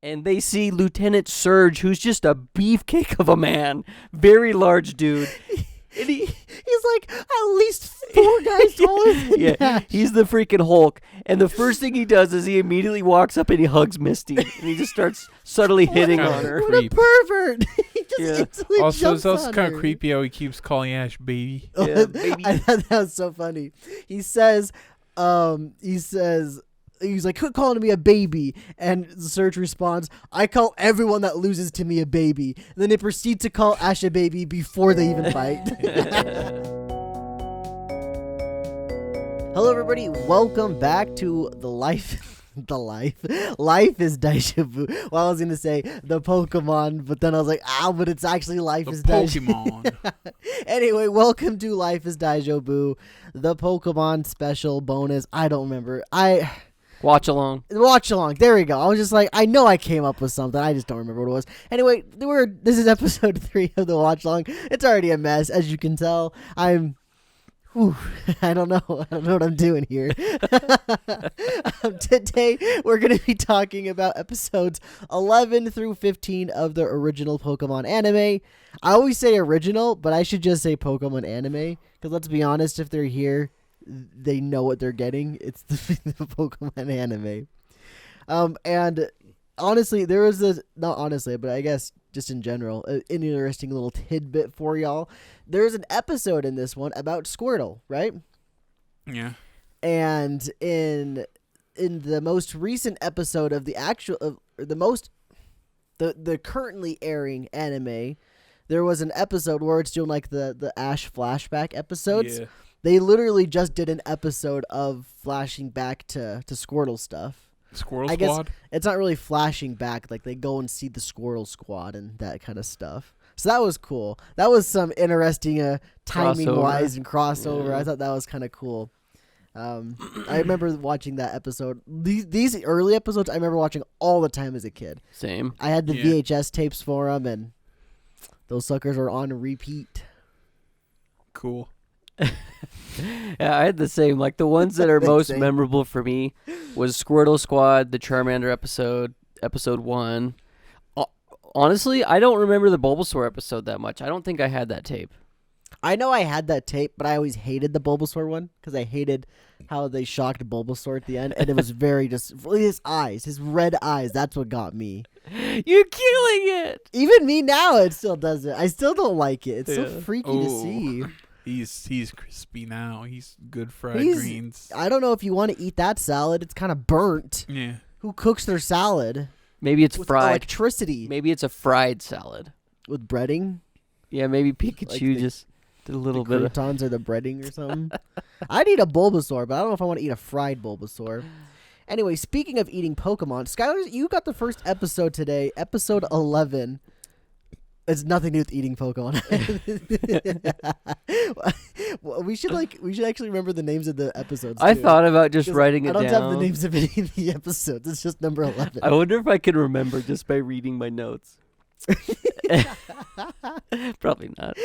and they see Lieutenant Surge, who's just a beefcake of a man, very large dude. And he's like at least 4 guys taller than Ash. He's the freaking Hulk. And the first thing he does is he immediately walks up and he hugs Misty. And he just starts subtly hitting on her. What a pervert. He just instantly also, jumps it's also on kind of her. creepy how he keeps calling Ash baby. Yeah, baby. I thought that was so funny. He says, he's like, quit calling me a baby. And Surge responds, I call everyone that loses to me a baby. And then they proceed to call Ash a baby before they even fight. Hello, everybody. Welcome back to Life is Daijoubu. Well, I was going to say the Pokemon, but then I was like, but it's actually Life is Daijoubu. Pokemon. Anyway, welcome to Life is Daijoubu, the Pokemon special bonus. I don't remember. Watch along. Watch along. There we go. I was just like, I know I came up with something. I just don't remember what it was. Anyway, this is episode 3 of the watch along. It's already a mess, as you can tell. I don't know what I'm doing here. Today, we're going to be talking about episodes 11 through 15 of the original Pokemon anime. I always say original, but I should just say Pokemon anime, because let's be honest, if they're here, they know what they're getting. It's the Pokemon anime. And honestly, there was not honestly, but I guess just in general, an interesting little tidbit for y'all. There's an episode in this one about Squirtle, right? Yeah. And in the most recent episode of the currently airing anime, there was an episode where it's doing like the Ash flashback episodes. Yeah. They literally just did an episode of flashing back to Squirtle stuff. Squirrel I guess Squad? it's not really flashing back. Like, they go and see the Squirrel Squad and that kind of stuff. So that was cool. That was some interesting timing-wise and crossover. Yeah. I thought that was kind of cool. I remember watching that episode. These early episodes, I remember watching all the time as a kid. Same. I had the VHS tapes for them, and those suckers are on repeat. Cool. Yeah, I had the same. Like, the ones that are most memorable for me was Squirtle Squad, the Charmander episode 1. Honestly, I don't remember the Bulbasaur episode that much. I don't think I had that tape. I know I had that tape, but I always hated the Bulbasaur one because I hated how they shocked Bulbasaur at the end, and it was very just his red eyes. That's what got me. You're killing it. Even me now, it still does it. I still don't like it. It's so Yeah. freaky to see. He's crispy now. He's good fried greens. I don't know if you want to eat that salad. It's kind of burnt. Yeah. Who cooks their salad? Maybe it's With fried. electricity. Maybe it's a fried salad. With breading? Yeah, maybe Pikachu just did a little The bit of... croutons or the breading or something? I'd eat a Bulbasaur, but I don't know if I want to eat a fried Bulbasaur. Anyway, speaking of eating Pokemon, Skylar, you got the first episode today, episode 11. It's nothing to do with eating Pokemon. Well, we should actually remember the names of the episodes. I too, thought about just writing it down. I don't have the names of any of the episodes. It's just number 11. I wonder if I can remember just by reading my notes. Probably not.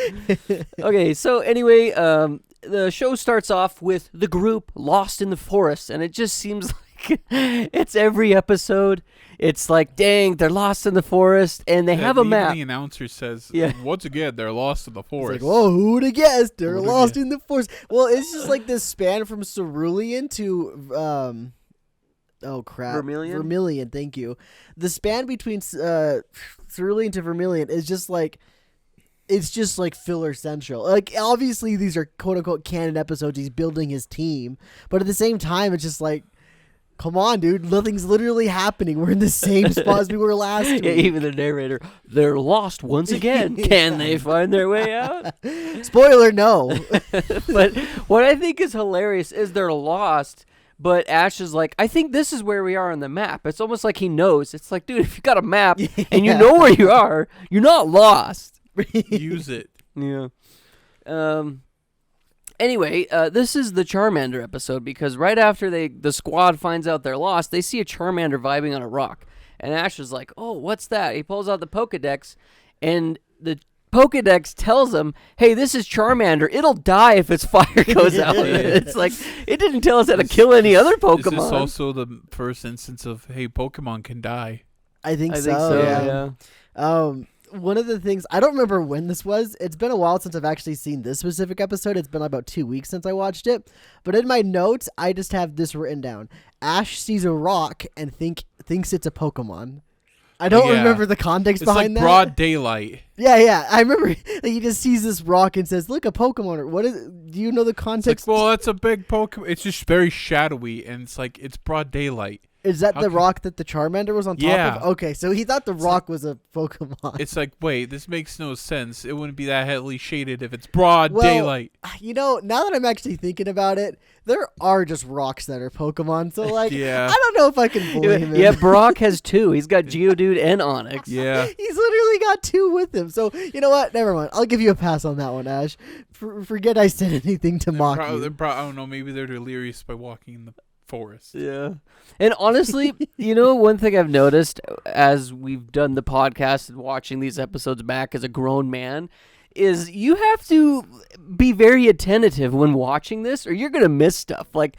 Okay, so anyway, the show starts off with the group lost in the forest, and it just seems like it's every episode. It's like, dang, they're lost in the forest, and they have a map. The announcer says, Yeah. once again, they're lost in the It's forest. like, whoa, who would have guessed? They're Who'da lost guessed? in the forest. Well, it's just like this span from Cerulean to Vermilion, thank you. The span between Cerulean to Vermilion is just like, it's just like filler central. Like, obviously these are quote unquote canon episodes. He's building his team, but at the same time, it's just like, come on, dude, nothing's literally happening. We're in the same spot as we were last week. Yeah, even the narrator, they're lost once again. Can they find their way out? Spoiler, no. But what I think is hilarious is they're lost, but Ash is like, I think this is where we are on the map. It's almost like he knows. It's like, dude, if you got a map and you know where you are, you're not lost. Use it. Yeah. Anyway, this is the Charmander episode because right after the squad finds out they're lost, they see a Charmander vibing on a rock. And Ash is like, oh, what's that? He pulls out the Pokedex, and the Pokedex tells him, hey, this is Charmander. It'll die if its fire goes out. It's like, it didn't tell us how to kill any other Pokemon. Is this also the first instance of, hey, Pokemon can die? I think I so. think so. Yeah. Yeah. One of the things I don't remember when this was. It's been a while since I've actually seen this specific episode. It's been about 2 weeks since I watched it. But in my notes, I just have this written down. Ash sees a rock and thinks it's a Pokemon. I don't remember the context It's behind like that. broad daylight. Yeah. I remember he just sees this rock and says, "Look, a Pokemon." Or what is? Do you know the It's context? like, well, that's a big Pokemon. It's just very shadowy, and it's like it's broad daylight. Is that How the can- rock that the Charmander was on top Yeah. of? Okay, so he thought the rock was a Pokemon. It's like, wait, this makes no sense. It wouldn't be that heavily shaded if it's broad Well, daylight. You know, now that I'm actually thinking about it, there are just rocks that are Pokemon. So, like, Yeah. I don't know if I can blame him. Yeah, Brock has 2. He's got Geodude and Onyx. Yeah. He's literally got 2 with him. So, you know what? Never mind. I'll give you a pass on that one, Ash. Forget I said anything to mock you. I don't know. Maybe they're delirious by walking in the forest. Yeah. And honestly, you know, one thing I've noticed as we've done the podcast and watching these episodes back as a grown man is you have to be very attentive when watching this or you're going to miss stuff. Like,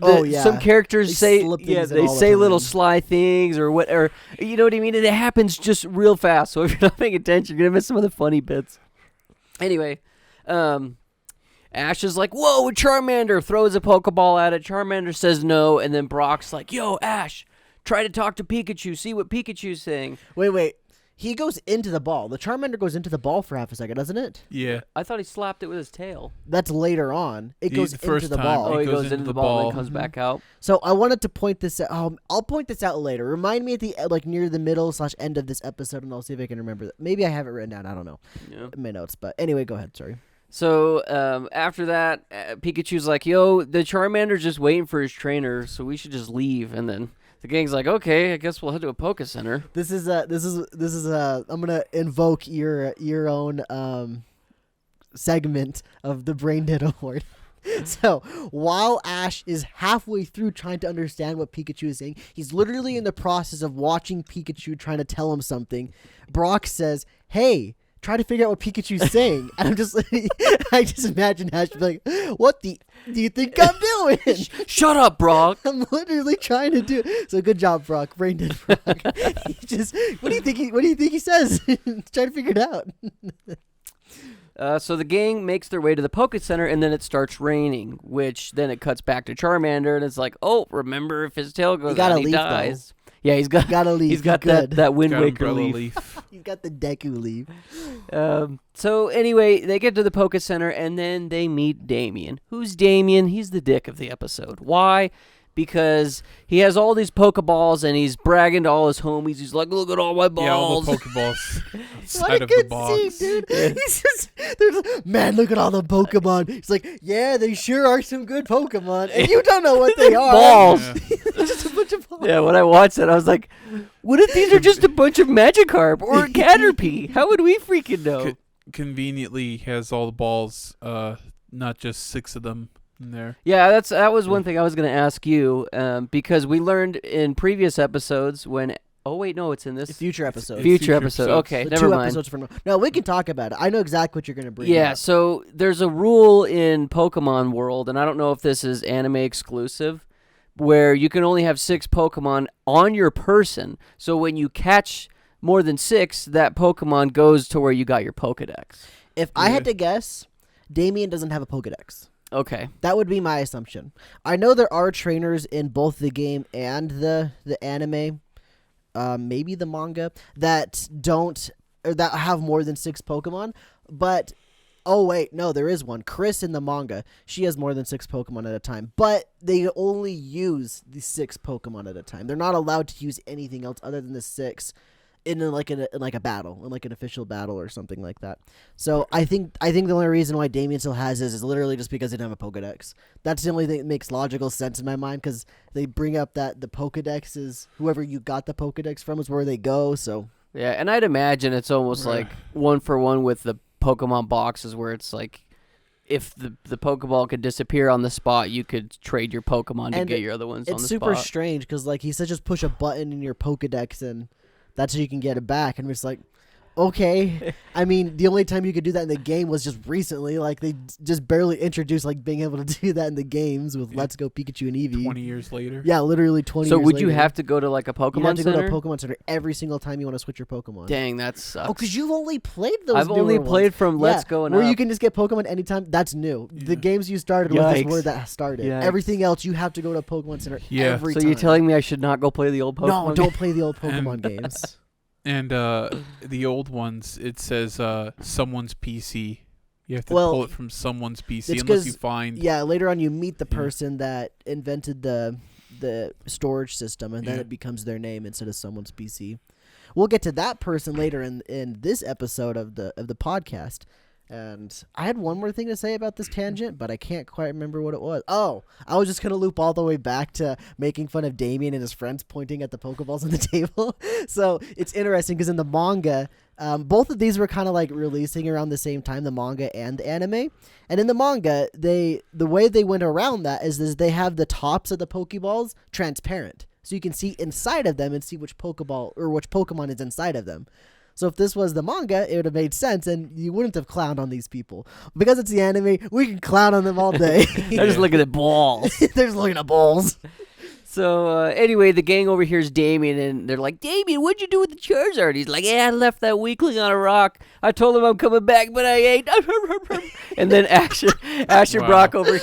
some characters They slip things in they all the say little time. sly things or what, or you know what I mean? And it happens just real fast. So if you're not paying attention, you're going to miss some of the funny bits. Anyway, Ash is like, whoa, a Charmander, throws a Pokeball at it. Charmander says no, and then Brock's like, yo, Ash, try to talk to Pikachu, see what Pikachu's saying. Wait. He goes into the ball. The Charmander goes into the ball for half a second, doesn't it? Yeah. I thought he slapped it with his tail. That's later on. It goes The first into the time. ball. Oh, It he goes into the ball and then comes back out. So I wanted to point this out. I'll point this out later. Remind me at the near the middle / end of this episode, and I'll see if I can remember that. Maybe I have it written down. I don't know Yeah. in my notes. But anyway, go ahead. Sorry. So after that, Pikachu's like, yo, the Charmander's just waiting for his trainer, so we should just leave. And then the gang's like, okay, I guess we'll head to a Poke Center. This is I'm gonna invoke your own segment of the Brain Dead Award. So while Ash is halfway through trying to understand what Pikachu is saying, he's literally in the process of watching Pikachu trying to tell him something. Brock says, "Hey, try to figure out what Pikachu's saying." And I just imagine Ash be like, "What do you think I'm doing?" Shut up, Brock. I'm literally trying to do it. So good job, Brock. Brain dead Brock. What do you think he says? Try to figure it out. So the gang makes their way to the Poke Center, and then it starts raining, which then it cuts back to Charmander, and it's like, oh, remember if his tail goes got out, a he leaf, dies. Yeah, he's got Gotta leave. He's got good. that Wind Got Waker umbrella leaf. He's got the Deku leaf. So anyway, they get to the Poke Center, and then they meet Damien. Who's Damien? He's the dick of the episode. Why? Because he has all these Pokeballs, and he's bragging to all his homies. He's like, look at all my balls. Yeah, all the Pokeballs What outside a of the good box. scene, dude. He's just, man, look at all the Pokemon. He's like, yeah, they sure are some good Pokemon. And you don't know what they are. Balls. Yeah. It's just a bunch of balls. Yeah, when I watched it, I was like, what if these are just a bunch of Magikarp or a Caterpie? How would we freaking know? Conveniently has all the balls, not just 6 of them in there. Yeah, that was one thing I was going to ask you, because we learned in previous episodes when... Oh, wait, no, it's in this... Future episode. Future episode. Okay, The never 2 mind. episodes from now. No, we can talk about it. I know exactly what you're going to bring Yeah, up. so there's a rule in Pokemon World, and I don't know if this is anime exclusive, where you can only have 6 Pokemon on your person. So when you catch more than 6, that Pokemon goes to where you got your Pokedex. If I had to guess, Damien doesn't have a Pokedex. Okay. That would be my assumption. I know there are trainers in both the game and the anime, maybe the manga, that don't or that have more than 6 Pokemon. But oh wait, no, there is one. Chris in the manga, she has more than 6 Pokemon at a time, but they only use the 6 Pokemon at a time. They're not allowed to use anything else other than the 6. In a battle, in like an official battle or something like that. So I think the only reason why Damien still has this is literally just because they don't have a Pokedex. That's the only thing that makes logical sense in my mind, because they bring up that the Pokedex is whoever you got the Pokedex from is where they go. So Yeah, and I'd imagine it's almost like 1-for-1 with the Pokemon boxes, where it's like if the Pokeball could disappear on the spot, you could trade your Pokemon to get your other ones on the it's spot. super strange because like he said, just push a button in your Pokedex and that's how you can get it back. And it's like, Okay. I mean, the only time you could do that in the game was just recently. Like, they just barely introduced, like, being able to do that in the games with Let's Go Pikachu and Eevee. 20 years later. Yeah, literally 20 years So later. would you have to go to like a Pokemon You have to Center? go to a Pokemon Center every single time you want to switch your Pokemon. Dang, that sucks. Oh, because you've only played those I've only newer ones. played from Let's Go and where up. you can just get Pokemon anytime. That's new. Yeah. The games you started with is Yikes. where that started. Yikes. Everything else, you have to go to a Pokemon Center Yeah. every So time. you're telling me I should not go play the old Pokemon? No, game? don't play the old Pokemon games. And the old ones, it says someone's PC. You have to Well, pull it from someone's PC it's unless you 'cause- find. Yeah, later on you meet the Yeah. person that invented the storage system, and then Yeah. it becomes their name instead of someone's PC. We'll get to that person later in this episode of the podcast. And I had one more thing to say about this tangent, but I can't quite remember what it was. Oh, I was just going to loop all the way back to making fun of Damien and his friends pointing at the Pokeballs on the table. So it's interesting because in the manga, both of these were kind of like releasing around the same time, the manga and the anime. And in the manga, the way they went around that is they have the tops of the Pokeballs transparent. So you can see inside of them and see which Pokeball or which Pokemon is inside of them. So if this was the manga, it would have made sense, and you wouldn't have clowned on these people. Because it's the anime, we can clown on them all day. They're just looking at balls. They're just looking at balls. So anyway, the gang overhears Damien, and they're like, "Damien, what'd you do with the Charizard?" He's like, "Yeah, I left that weakling on a rock. I told him I'm coming back, but I ain't." And then Asher Wow. Brock over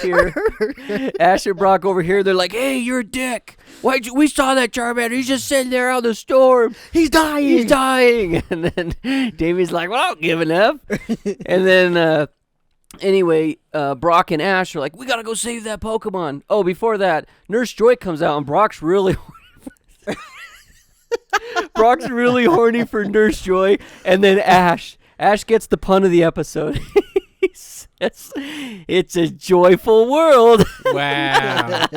here, they're like, "Hey, you're a dick. We saw that Charmander. He's just sitting there out in the storm. He's dying. He's dying." And then Damien's like, "Well, I don't give an F." And then anyway, Brock and Ash are like, "We gotta go save that Pokemon." Oh, before that, Nurse Joy comes out, and Brock's really horny for Nurse Joy. And then Ash gets the pun of the episode. He says, "It's a joyful world." Wow.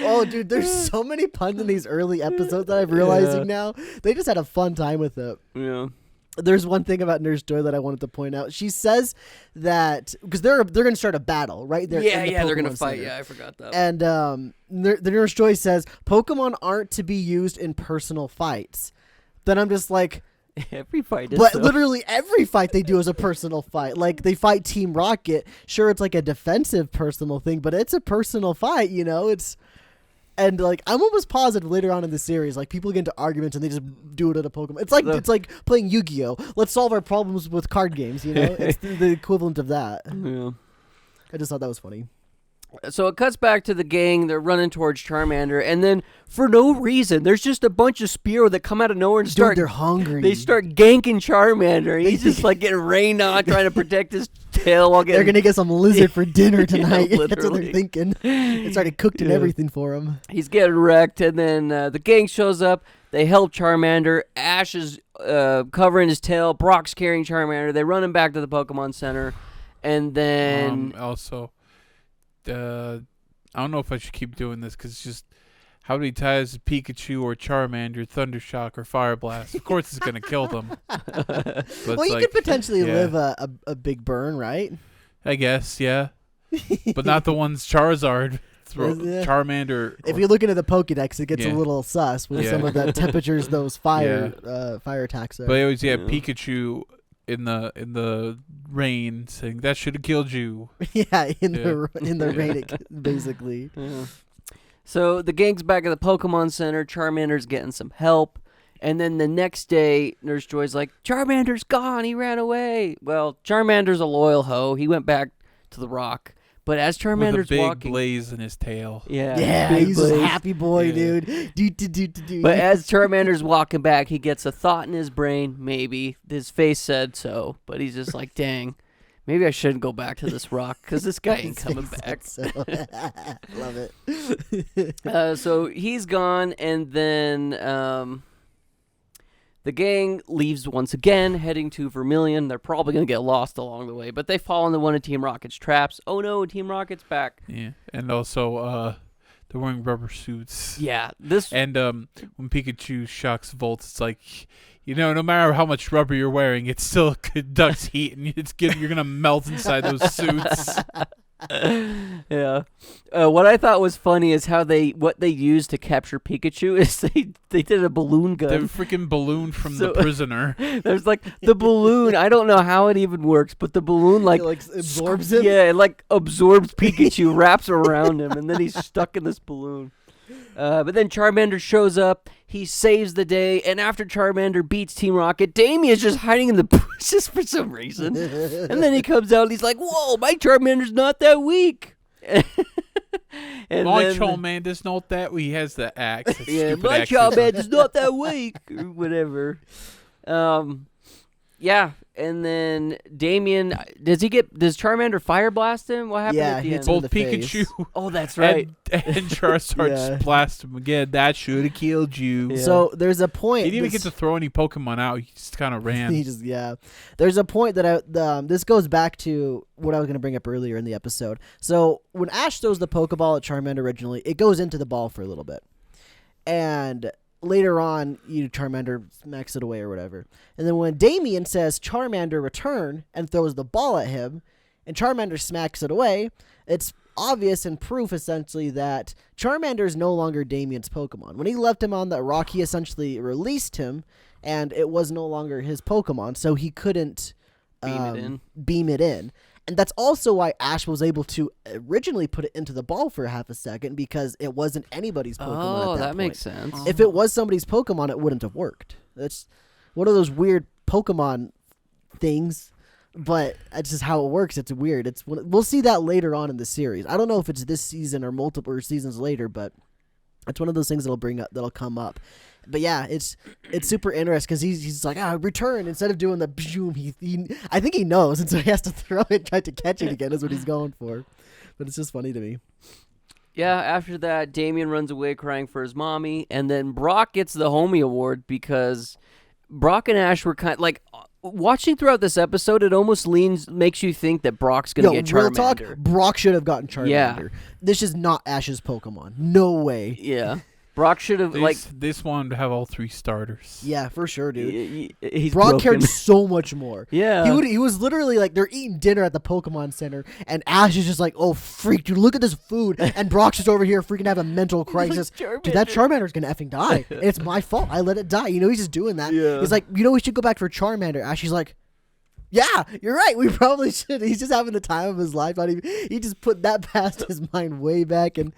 Oh, dude, there's so many puns in these early episodes that I'm realizing Yeah. now. They just had a fun time with it. Yeah. There's one thing about Nurse Joy that I wanted to point out. She says that because they're going to start a battle, right? They're in the they're gonna Pokemon fight. Center. Yeah, I forgot that. And the Nurse Joy says Pokemon aren't to be used in personal fights. Then I'm just like, Every fight is but so. literally every fight they do is a personal fight. Like they fight Team Rocket. Sure, it's like a defensive personal thing, but it's a personal fight. You know, and like I'm almost positive later on in the series, like people get into arguments and they just do it at a Pokemon. It's like playing Yu-Gi-Oh. Let's solve our problems with card games. You know, it's the equivalent of that. Yeah. I just thought that was funny. So it cuts back to the gang. They're running towards Charmander, and then for no reason, there's just a bunch of Spearow that come out of nowhere and Dude, start. they're hungry. They start ganking Charmander, and he's just like getting rained on, trying to protect his tail while They're getting. gonna get some lizard for dinner tonight. That's what literally. they're thinking. It's already cooked and Yeah. everything for him. He's getting wrecked, and then the gang shows up. They help Charmander. Ash is covering his tail. Brock's carrying Charmander. They run him back to the Pokemon Center, and then Also, I don't know if I should keep doing this because it's just how many times Pikachu or Charmander, Thundershock or Fire Blast? Of course, it's gonna kill them. But Well, it's you like, could potentially yeah. live a big burn, right? I guess, yeah, but not the ones Charizard, Yeah. Charmander. If you're looking at the Pokedex, it gets a Yeah. little sus with Yeah. some of the temperatures those fire attacks are. But I always Yeah. Pikachu in the rain saying that should have killed you. yeah, in the rain, basically. Yeah. So the gang's back at the Pokemon Center. Charmander's getting some help. And then the next day, Nurse Joy's like, "Charmander's gone. He ran away." Well, Charmander's a loyal hoe. He went back to the rock. But as With a Charmander's big walking... blaze in his tail. Yeah, Yeah, big he's blaze. a happy boy, Yeah. dude. But as Charmander's walking back, he gets a thought in his brain, maybe. His face said so. But he's just like, dang, maybe I shouldn't go back to this rock because this guy ain't coming back. So, love it. So he's gone, and then the gang leaves once again, heading to Vermilion. They're probably going to get lost along the way, but they fall into one of Team Rocket's traps. Oh no, Team Rocket's back. Yeah, and also they're wearing rubber suits. Yeah, this... And when Pikachu shocks Volt, it's like, no matter how much rubber you're wearing, it still conducts heat, and you're gonna melt inside those suits. Yeah. What I thought was funny is how what they used to capture Pikachu is they did a balloon The gun. freaking balloon from So- the prisoner. There's like the balloon. I don't know how it even works, but the balloon It, like, absorbs him. Yeah, it like absorbs Pikachu, wraps around him, and then he's stuck in this balloon. But then Charmander shows up. He saves the day, and after Charmander beats Team Rocket, Damien's just hiding in the bushes for some reason. And then he comes out and he's like, "Whoa, my Charmander's not that weak." And My then- Charmander's not that weak. He has the axe. that yeah, stupid my axe. Charmander's not that weak, or whatever. Yeah, and then Damien, does Charmander fire blast him? What happened Yeah, at the he end? hits him in Both the Pikachu face. Oh, that's right. and Charizard Yeah. just blast him again. That should have killed you. Yeah. So there's a point. He didn't even this- get to throw any Pokemon out. He just kind of ran. He just There's a point that this goes back to what I was going to bring up earlier in the episode. So when Ash throws the Pokeball at Charmander originally, it goes into the ball for a little bit, and later on, Charmander smacks it away or whatever. And then when Damien says Charmander return and throws the ball at him, and Charmander smacks it away, it's obvious and proof essentially that Charmander is no longer Damien's Pokemon. When he left him on the rock, he essentially released him, and it was no longer his Pokemon, so he couldn't beam it in. And that's also why Ash was able to originally put it into the ball for half a second, because it wasn't anybody's Pokemon Oh, at that that point. makes sense. If it was somebody's Pokemon, it wouldn't have worked. That's one of those weird Pokemon things, but that's just how it works. It's weird. We'll see that later on in the series. I don't know if it's this season or multiple seasons later, but it's one of those things that'll come up. But yeah, it's super interesting because he's like, return, instead of doing the boom. I think he knows, and so he has to throw it, try to catch it again. Is what he's going for. But it's just funny to me. Yeah, after that, Damien runs away crying for his mommy, and then Brock gets the homie award because Brock and Ash were kind like watching throughout this episode. It almost makes you think that Brock's gonna get real Charmander. talk, Brock should have gotten Charmander. Yeah. This is not Ash's Pokemon. No way. Yeah, Brock should have This one to have all three starters. Yeah, for sure, dude. He's Brock broken. cared so much more. Yeah, He was literally like, they're eating dinner at the Pokemon Center, and Ash is just like, "Oh freak, dude, look at this food," and Brock's just over here freaking have a mental crisis. Dude, that Charmander's gonna effing die. And it's my fault. I let it die. He's just doing that. Yeah. He's like, we should go back for Charmander. Ash, he's like, yeah, you're right. We probably should. He's just having the time of his life. He just put that past his mind way back, and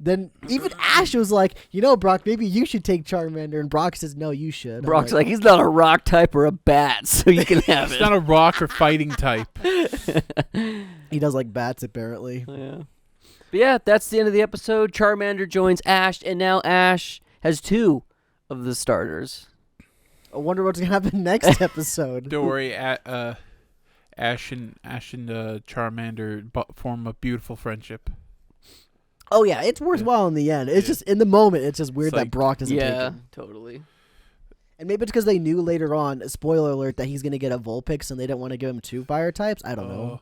then even Ash was like, Brock, maybe you should take Charmander. And Brock says, no, you should. I'm Brock's like, he's not a rock type or a bat, so you can have It's it. not a rock or fighting type. he does like bats, apparently. Yeah. But yeah, that's the end of the episode. Charmander joins Ash, and now Ash has 2 of the starters. I wonder what's gonna happen next episode. Don't worry, Ash and Charmander form a beautiful friendship. Oh yeah, it's worthwhile in the end. It's just in the moment, it's just weird It's that like- Brock doesn't take Yeah, him. totally. And maybe it's because they knew later on, spoiler alert, that he's gonna get a Vulpix, and they didn't want to give him 2 fire types. I don't know.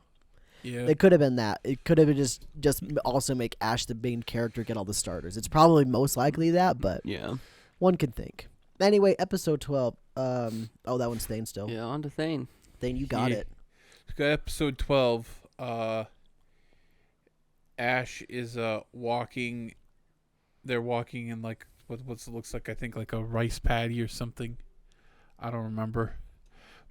Yeah. It could have been that. It could have been just also make Ash the main character get all the starters. It's probably most likely that, but Yeah. one can think. Anyway, episode 12. That one's Thane still. Yeah, on to Thane. Thane, you got Yeah. it. Episode 12. Ash is walking. They're walking in like what looks like, I think, like a rice paddy or something. I don't remember.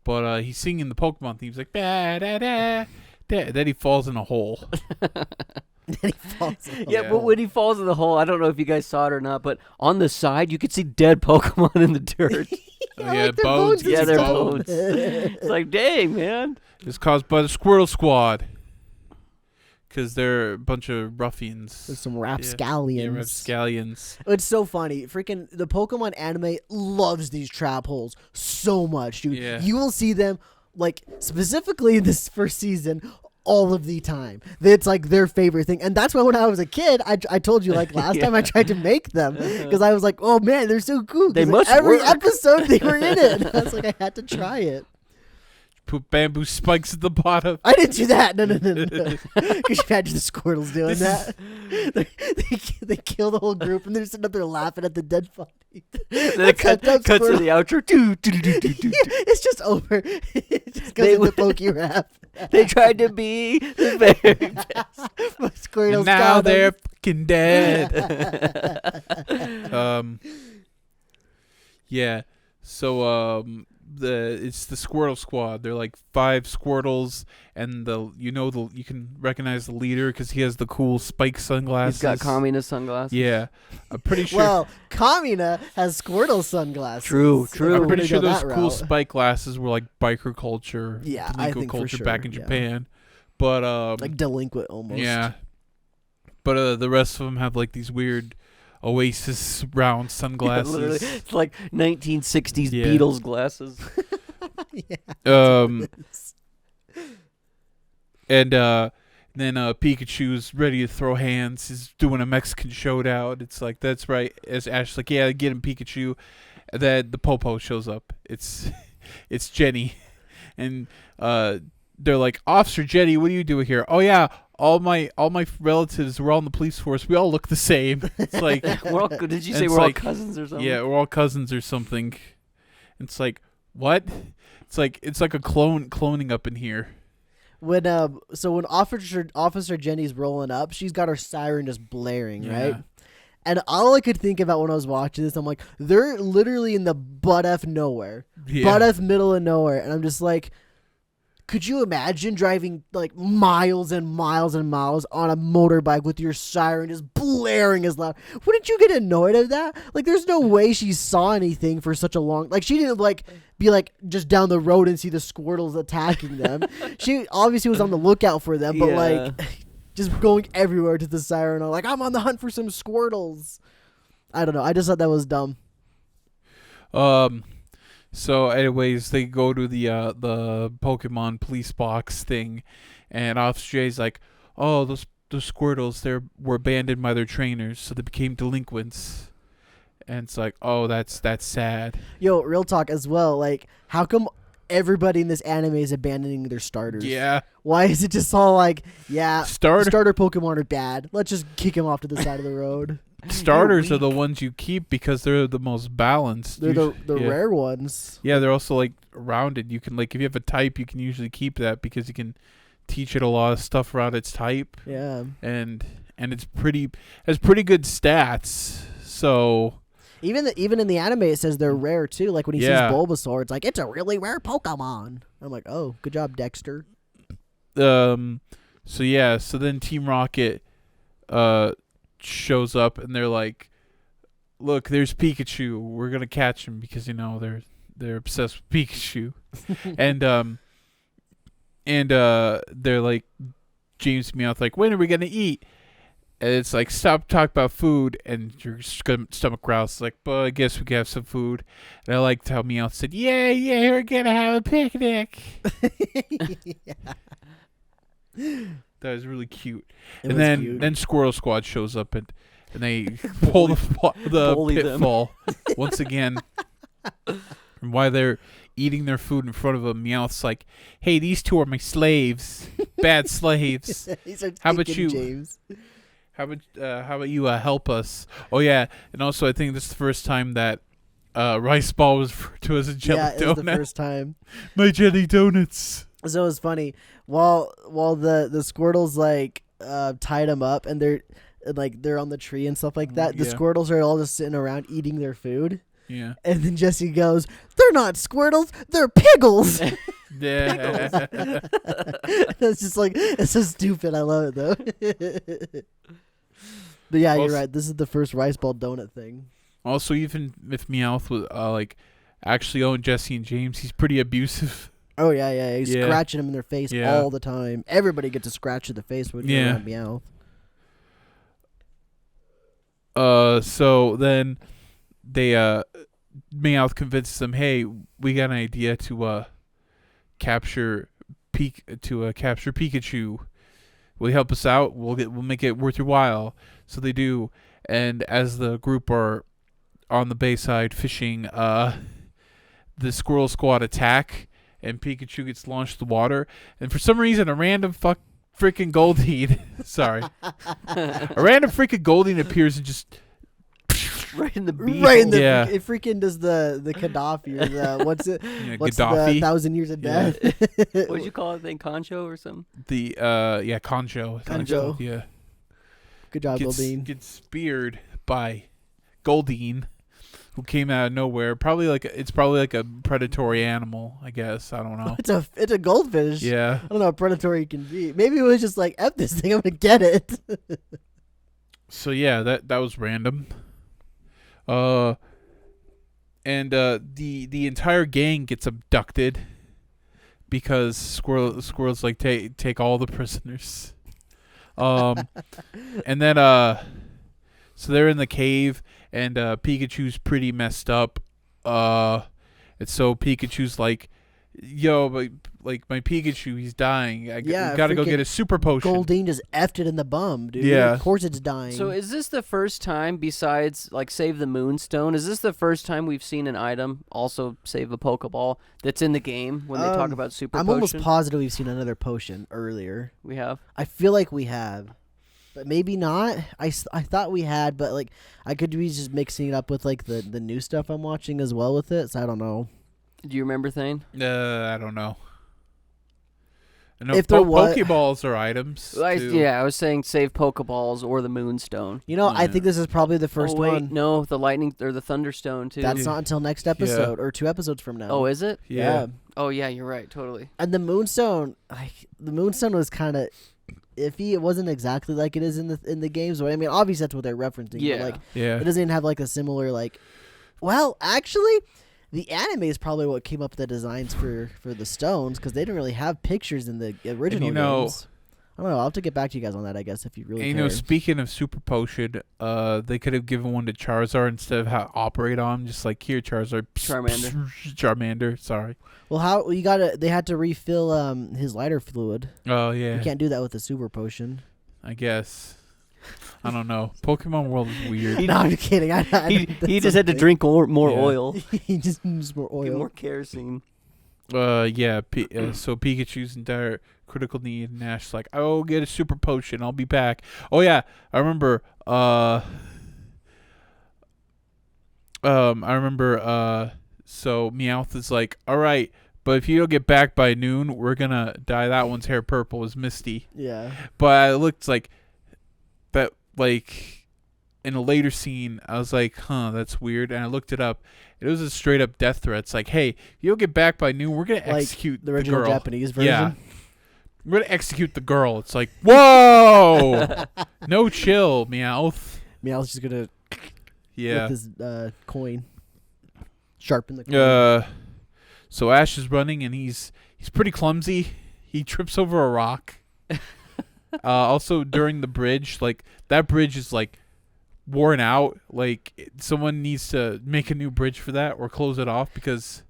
But he's singing the Pokemon theme. He's like da da da da. Then he falls in a hole. Then he falls in the Yeah, but hole. when he falls in the hole, I don't know if you guys saw it or not, but on the side, you could see dead Pokemon in the dirt. Yeah, like their bones. and Yeah, they're stuff. bones. It's like, dang, man. It's caused by the Squirtle Squad. Because they're a bunch of ruffians. There's some Yeah, rapscallions. rapscallions. It's so funny. Freaking the Pokemon anime loves these trap holes so much, dude. Yeah. You will see them, like, specifically in this first season, all of the time. It's like their favorite thing. And that's why when I was a kid, I told you, like, last time I tried to make them. Because I was like, oh man, they're so cool. They 'Cause, must like, every work. episode they were in it. I was like, I had to try it. Put bamboo spikes at the bottom. I didn't do that. No. Because you imagine the Squirtles doing that. They kill the whole group and they're sitting up there laughing at the dead body. Then it cuts to Squirtle. the outro. It's just over. It just goes They into would- Poke Rap. They tried to be the very best. But Squirtle's And now got them. they're fucking dead. Yeah. So it's the Squirtle Squad. They're like 5 Squirtles, and you can recognize the leader because he has the cool spike sunglasses. He's got communist sunglasses. Yeah, I'm pretty sure. Well, Kamina has Squirtle sunglasses. True. I'm pretty sure Go those that cool route. spike glasses were like biker culture, Yeah, I delinquent think for culture sure, back in yeah. Japan. But Like delinquent almost. yeah. But the rest of them have like these weird Oasis round Yeah, sunglasses. literally. It's like 1960s Yeah. Beatles glasses. Yeah. And then Pikachu's ready to throw hands. He's doing a Mexican showdown. It's like, that's right. As Ash's like, yeah, get him, Pikachu. And then the Popo shows up. It's Jenny. And they're like, Officer Jenny, what do you do here? Oh yeah, all my relatives were all in the police force. We all look the same. It's like, We're all, did you And say it's we're like- all cousins or something? yeah, we're all cousins or something. It's like, what? It's like a cloning up in here. When when Officer Jenny's rolling up, she's got her siren just blaring, right? Yeah. And all I could think about when I was watching this, I'm like, they're literally in the butt F nowhere. Yeah. Butt F middle of nowhere. And I'm just like, could you imagine driving like miles and miles and miles on a motorbike with your siren just blaring as loud? Wouldn't you get annoyed at that? Like, there's no way she saw anything for such a long... Like, she didn't like be like just down the road and see the Squirtles attacking them. She obviously was on the lookout for them, but Yeah. like just going everywhere to the siren. Like, I'm on the hunt for some Squirtles. I don't know. I just thought that was dumb. So anyways, they go to the Pokemon police box thing, and Officer J's like, oh, those Squirtles, were abandoned by their trainers, so they became delinquents. And it's like, oh, that's sad. Yo, real talk as well. Like, how come everybody in this anime is abandoning their starters? Yeah. Why is it just all like, yeah, Starter starter Pokemon are bad. Let's just kick them off to the side of the road. starters are the ones you keep because they're the most balanced. They're the Yeah. rare ones. Yeah, they're also like rounded. You can like, if you have a type, you can usually keep that because you can teach it a lot of stuff around its type, Yeah. and has pretty good stats. So Even in the anime, it says they're rare too. Like when he Yeah. sees Bulbasaur, it's like, it's a really rare Pokemon. I'm like, oh, good job, Dexter. so then Team Rocket shows up, and they're like, look, there's Pikachu. We're gonna catch him because they're obsessed with Pikachu. and they're like, James Meowth like, when are we gonna eat? And it's like, stop talking about food, and your stomach growls like, but I guess we can have some food. And I liked how Meowth said, yeah, we're gonna have a picnic. That was really cute. It And was then cute. then Squirrel Squad shows up, and they pull the Bully them. pitfall once again. And while they're eating their food in front of them, Meowth's like, hey, these two are my slaves. Bad slaves. He starts How about kicking you? James. How about you help us? Oh yeah, and also I think this is the first time that rice ball was referred to as a jelly Yeah, it donut. was the first time. My jelly donuts. So it was funny. While the Squirtles like tied him up and they're on the tree and stuff like that, the Yeah. Squirtles are all just sitting around eating their food. Yeah. And then Jesse goes, "They're not Squirtles, they're Piggles." Yeah. It's just like, it's so stupid. I love it though. But yeah, you're Also- right. This is the first rice ball donut thing. Also, even if Meowth was like actually owned Jesse and James, he's pretty abusive. Oh yeah. He's Yeah. scratching them in their face Yeah. all the time. Everybody gets a scratch in the face when you're Yeah. around Meowth. So then they Meowth convinces them, hey, we got an idea to capture Pikachu. Will you help us out? We'll make it worth your while. So they do, and as the group are on the bayside fishing, the Squirrel Squad attack, and Pikachu gets launched to the water, and for some reason a random freaking Goldeen, sorry, a random freaking Goldeen appears and just right in the beat. Right in the Yeah. it freaking does the Gaddafi or the what's it? Yeah, What's Gaddafi. the 1,000 Years of Yeah. Death? What'd you call it? Thing Concho or something? The Concho. Concho. Yeah. Good job, Goldine. Gets speared by Goldine, who came out of nowhere. It's probably like a predatory animal, I guess. I don't know. It's a goldfish. Yeah. I don't know how predatory it can be. Maybe it was just like, F this thing, I'm gonna get it. So yeah, that was random. And the entire gang gets abducted because squirrels like take all the prisoners. And then so they're in the cave, and Pikachu's pretty messed up. And so Pikachu's like, yo, but like my Pikachu, he's dying. We gotta go freaking get a super potion. Goldine just effed it in the bum, dude. Yeah. Of course it's dying. So is this the first time, besides like save the Moonstone, is this the first time we've seen an item also save a Pokeball that's in the game when they talk about super I'm potion? almost positive we've seen another potion earlier. We have. I feel like we have. But maybe not. I thought we had, but like I could be just mixing it up with like the new stuff I'm watching as well with it, so I don't know. Do you remember Thane? I don't know. No, If there was- Pokeballs are items. too. I was saying save Pokeballs or the Moonstone. You know, I Yeah. think this is probably the first oh, wait, one. No, the Lightning or the Thunderstone too. That's not until next episode or 2 episodes from now. Oh, is it? Yeah. Oh yeah, you're right. Totally. And the Moonstone, the Moonstone was kind of iffy. It wasn't exactly like it is in the games. But I mean, obviously that's what they're referencing. Yeah. But, like, Yeah. it doesn't even have like a similar like. Well, actually, the anime is probably what came up with the designs for the stones because they didn't really have pictures in the original games. I don't know. I'll have to get back to you guys on that, I guess, if you really And care. speaking of Super Potion, they could have given one to Charizard instead of how operate on him. Just like here, Charizard. Charmander. Sorry. Well, they had to refill his lighter fluid. Oh yeah. You can't do that with a super potion. I guess. I don't know. Pokemon World is weird. No, I'm kidding. He just had to drink more Yeah. oil. He just needs more oil. Get more kerosene. Yeah. So Pikachu's entire critical need, and Ash's like, "I'll get a super potion. I'll be back." Oh yeah, I remember. I remember. So Meowth is like, "All right, but if you don't get back by noon, we're gonna dye that one's hair purple as Misty." Yeah. But it looked like that, like in a later scene, I was like, "Huh, that's weird." And I looked it up. It was a straight up death threat. It's like, "Hey, if you don't get back by noon, we're gonna Like execute the original girl." Japanese version. Yeah. We're gonna execute the girl. It's like, whoa, no chill, Meowth. Meowth's just gonna Yeah. with his coin sharpen the coin. So Ash is running and he's pretty clumsy. He trips over a rock. Also during the bridge, like that bridge is like worn out. Like someone needs to make a new bridge for that or close it off because,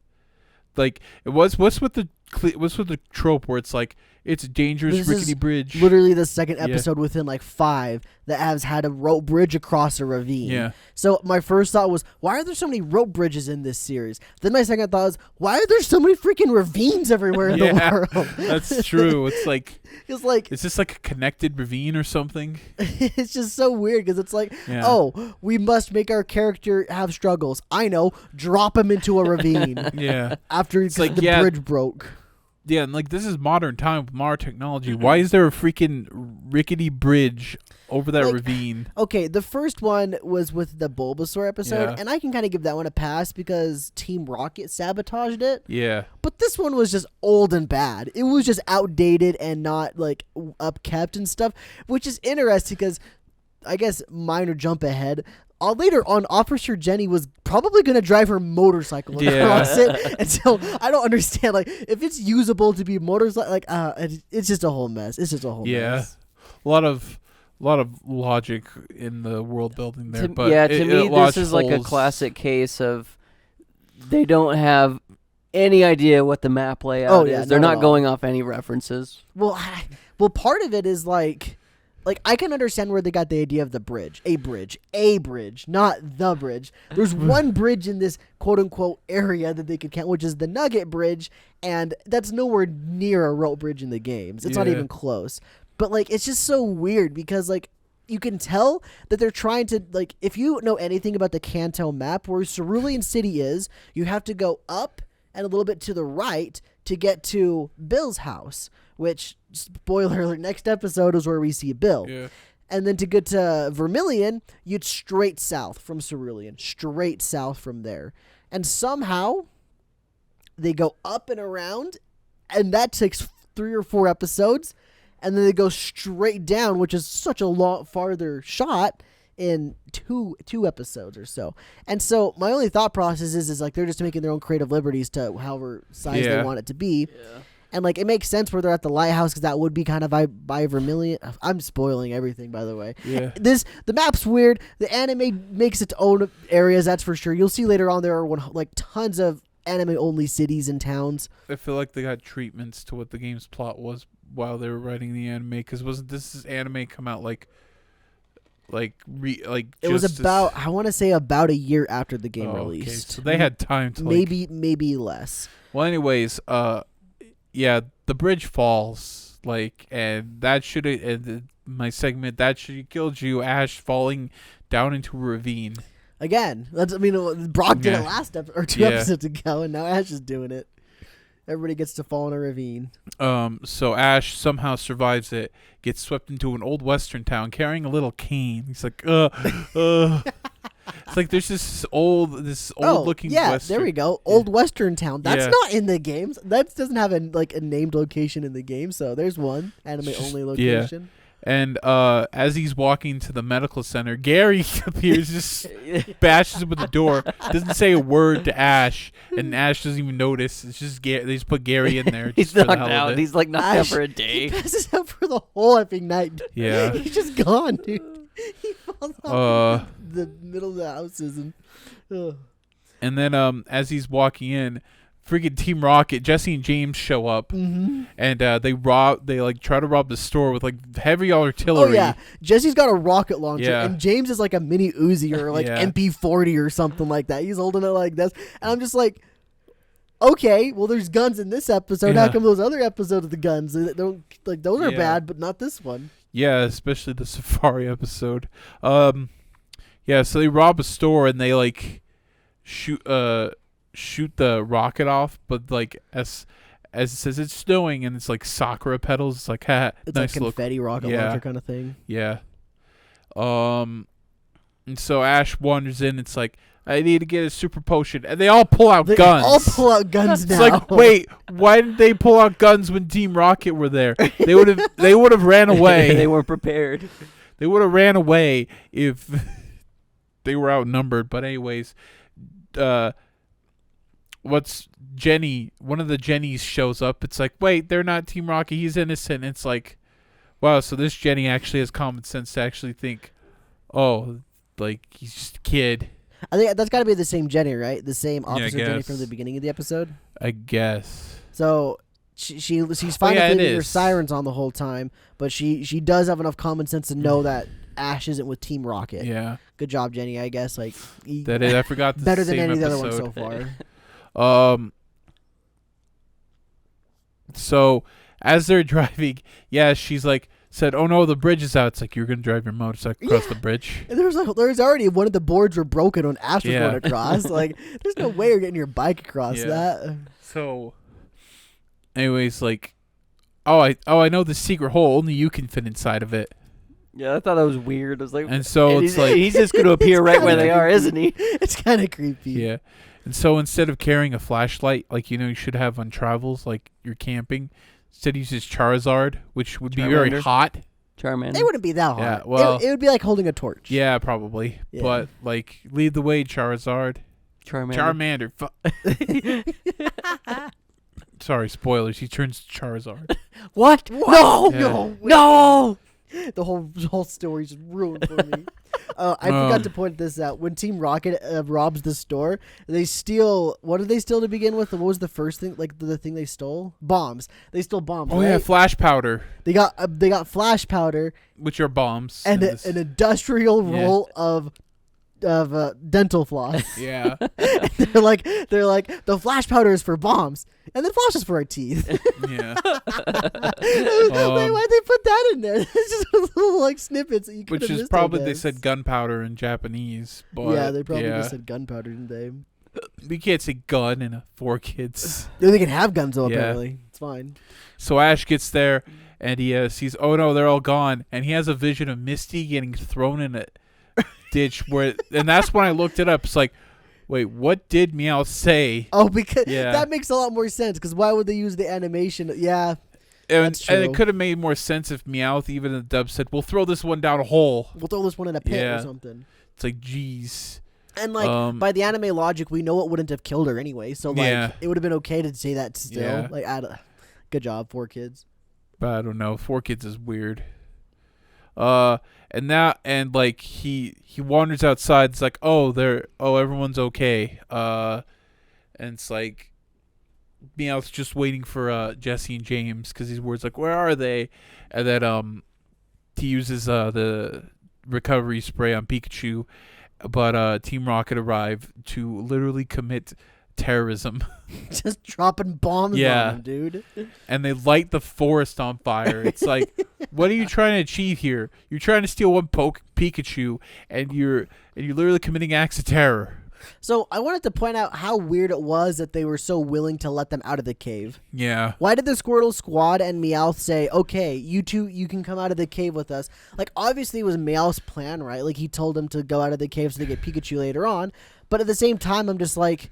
like, what's with the trope where it's like it's a dangerous This rickety is bridge. Literally the second Yeah. episode within like 5 that has had a rope bridge across a ravine. Yeah. So my first thought was, why are there so many rope bridges in this series? Then my second thought was, why are there so many freaking ravines everywhere in the world? That's true. It's like, It's like is this like a connected ravine or something? it's just so weird because it's like, Yeah. oh, we must make our character have struggles. I know, drop him into a ravine Yeah. after like, the yeah. bridge broke. Yeah, and like this is modern time with modern technology. Why is there a freaking rickety bridge over that Like, ravine? Okay, the first one was with the Bulbasaur episode, Yeah. and I can kind of give that one a pass because Team Rocket sabotaged it. Yeah. But this one was just old and bad. It was just outdated and not like upkept and stuff, which is interesting because I guess minor jump ahead. Later on, Officer Jenny was probably going to drive her motorcycle Yeah. across it. And so I don't understand, like, if it's usable to be motorcycle, like, it's just a whole mess. It's just a whole Yeah. mess. A lot of logic in the world building there. To, But to me, this is like a holes. classic case of they don't have any idea what the map layout yeah, is. They're not not at all. going off any references. Well, part of it is like I can understand where they got the idea of the bridge, a bridge, not the bridge. There's one bridge in this quote unquote area that they could count, which is the Nugget Bridge, and that's nowhere near a rope bridge in the games. It's not Yeah. even close. But like, it's just so weird because like, you can tell that they're trying to, like, if you know anything about the Kanto map, where Cerulean City is, you have to go up and a little bit to the right to get to Bill's house, which, spoiler alert, next episode is where we see Bill. Yeah. And then to get to Vermilion, you'd straight south from Cerulean, straight south from there. And somehow they go up and around, and that takes 3 or 4 episodes. And then they go straight down, which is such a long, farther shot in two episodes or so. And so my only thought process is like they're just making their own creative liberties to however size they want it to be. Yeah. And like it makes sense where they're at the lighthouse because that would be kind of by Vermilion. I'm spoiling everything, by the way. Yeah. The map's weird. The anime makes its own areas, that's for sure. You'll see later on there are like tons of anime only cities and towns. I feel like they got treatments to what the game's plot was while they were writing the anime, because wasn't this anime come out like it was about I want to say about a year after the game released. So they had time to maybe less. Well, anyways, yeah, the bridge falls, like, and that should have my segment that should have killed you, Ash falling down into a ravine. Again, Brock did it last episode or 2 episodes ago, and now Ash is doing it. Everybody gets to fall in a ravine. So Ash somehow survives it, gets swept into an old western town carrying a little cane. He's like, It's like there's this old looking western. There we go. Old western town. That's not in the games. That doesn't have a named location in the game, so there's one anime only location. Yeah. And as he's walking to the medical center, Gary appears, just bashes him with the door. Doesn't say a word to Ash, and Ash doesn't even notice. It's just they just put Gary in there. He's knocked out. He's like knocked out for a day. He passes out for the whole effing night. Yeah, he's just gone, dude. He falls off the middle of the houses and then as he's walking in, freaking Team Rocket, Jesse and James show up, and they try to rob the store with like heavy artillery. Oh yeah, Jesse's got a rocket launcher, and James is like a mini Uzi or like MP40 or something like that. He's holding it like this, and I'm just like, okay, well, there's guns in this episode. How come those other episodes of the guns don't those are bad, but not this one? Yeah, especially the Safari episode. Yeah, so they rob a store and they like shoot the rocket off, but like as it says it's snowing and it's like sakura petals. It's like it's nice like confetti rocket launcher kind of thing. Yeah. And so Ash wanders in. It's like, I need to get a super potion, and they all pull out guns. They all pull out guns now. It's like, wait, why didn't they pull out guns when Team Rocket were there? They would have ran away. They weren't prepared. They would have ran away if they were outnumbered. But anyways, what's Jenny? One of the Jennies shows up. It's like, wait, they're not Team Rocket. He's innocent. And it's like, wow. So this Jenny actually has common sense to actually think, oh, like he's just a kid. I think that's got to be the same Jenny, right? The same officer Jenny from the beginning of the episode. I guess. So she's fine with leaving her sirens on the whole time, but she does have enough common sense to know that Ash isn't with Team Rocket. Yeah. Good job, Jenny. I guess I forgot the better same than any of the other ones episode. so far. So as they're driving, she's like, said, "Oh no, the bridge is out." It's like, you're gonna drive your motorcycle across the bridge. And there's already one of the boards were broken when Ash was going across. Like, there's no way you're getting your bike across that. So, anyways, like, I know the secret hole. Only you can fit inside of it. Yeah, I thought that was weird. I was like, and so it's like he's just gonna appear right where they are, isn't he? It's kind of creepy. Yeah. And so instead of carrying a flashlight, like you should have on travels, like you're camping. Instead, he uses Charizard, which would be very hot. Charmander. They wouldn't be that hot. Yeah, well, it would be like holding a torch. Yeah, probably. Yeah. But like, lead the way, Charizard. Charmander. Sorry, spoilers. He turns Charizard. What? No! Yeah. No! The whole story's just ruined for me. I forgot to point this out. When Team Rocket robs the store, they steal. What did they steal to begin with? What was the first thing? Like the thing they stole? Bombs. They stole bombs. Oh right? yeah, flash powder. They got flash powder, which are bombs. and an industrial roll of dental floss. Yeah. they're like the flash powder is for bombs, and then floss is for our teeth. Yeah. Wait, why'd they put that in there? It's just little like snippets that you could Which have is missed, probably I they guess. said gunpowder in Japanese, but Yeah, they probably just said gunpowder, didn't they? we can't say gun in a 4Kids. They can have guns though. Yeah. Apparently, it's fine. So Ash gets there and he sees, oh no, they're all gone, and he has a vision of Misty getting thrown in a ditch and that's when I looked it up. It's like, wait, what did Meowth say? Oh, because Yeah. that makes a lot more sense. Because why would they use the animation? Yeah, And that's true. it could have made more sense if Meowth, even in the dub, said, we'll throw this one down a hole. we'll throw this one in a pit Yeah. or something. It's like, geez. And like by the anime logic, we know it wouldn't have killed her anyway. So like Yeah. it would have been okay to say that still. Yeah. Like, good job, 4Kids. But I don't know. 4Kids is weird. And like he wanders outside. It's like, everyone's okay. And it's like Meowth's just waiting for Jesse and James because he's words like, where are they? And then he uses the recovery spray on Pikachu, but Team Rocket arrive to literally commit terrorism. Just dropping bombs Yeah. on him, dude. And they light the forest on fire. It's like, what are you trying to achieve here? You're trying to steal one Pikachu, and you're literally committing acts of terror. So I wanted to point out how weird it was that they were so willing to let them out of the cave. Yeah. Why did the Squirtle Squad and Meowth say, okay, you two, you can come out of the cave with us? Like, obviously it was Meowth's plan, right? Like, he told them to go out of the cave so they get Pikachu later on. But at the same time, I'm just like,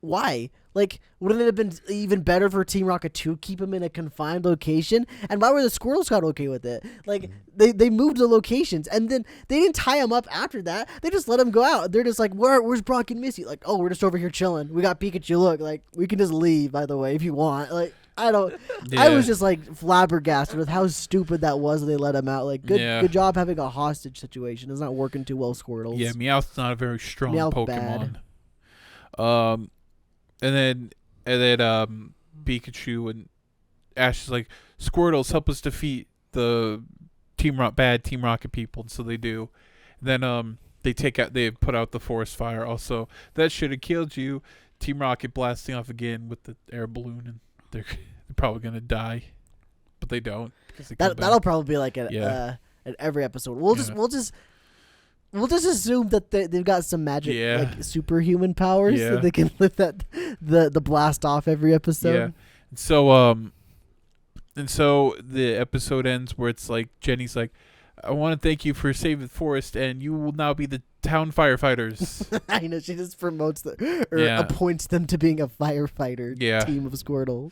why? Like, wouldn't it have been even better for Team Rocket to keep him in a confined location? And why were the Squirtle Squad okay with it? Like, they moved the locations, and then they didn't tie him up after that. They just let him go out. They're just like, where's Brock and Missy? Like, oh, we're just over here chilling. We got Pikachu. Look, like, we can just leave, by the way, if you want. Like, I don't. I was just like flabbergasted with how stupid that was that they let him out. Like, good job having a hostage situation. It's not working too well, Squirtles. Yeah, Meowth's not a very strong Meowth Pokemon. bad. And then Pikachu and Ash is like, Squirtles, help us defeat the bad Team Rocket people, and so they do. And then they put out the forest fire. Also, that should have killed you. Team Rocket blasting off again with the air balloon, and they're probably gonna die, but they don't. That'll probably be like at every episode. We'll just assume that they've got some magic, like superhuman powers, so they can lift the blast off every episode. Yeah. And so the episode ends where it's like Jenny's like, I want to thank you for saving the forest, and you will now be the town firefighters. I know, she just promotes appoints them to being a firefighter team of Squirtle.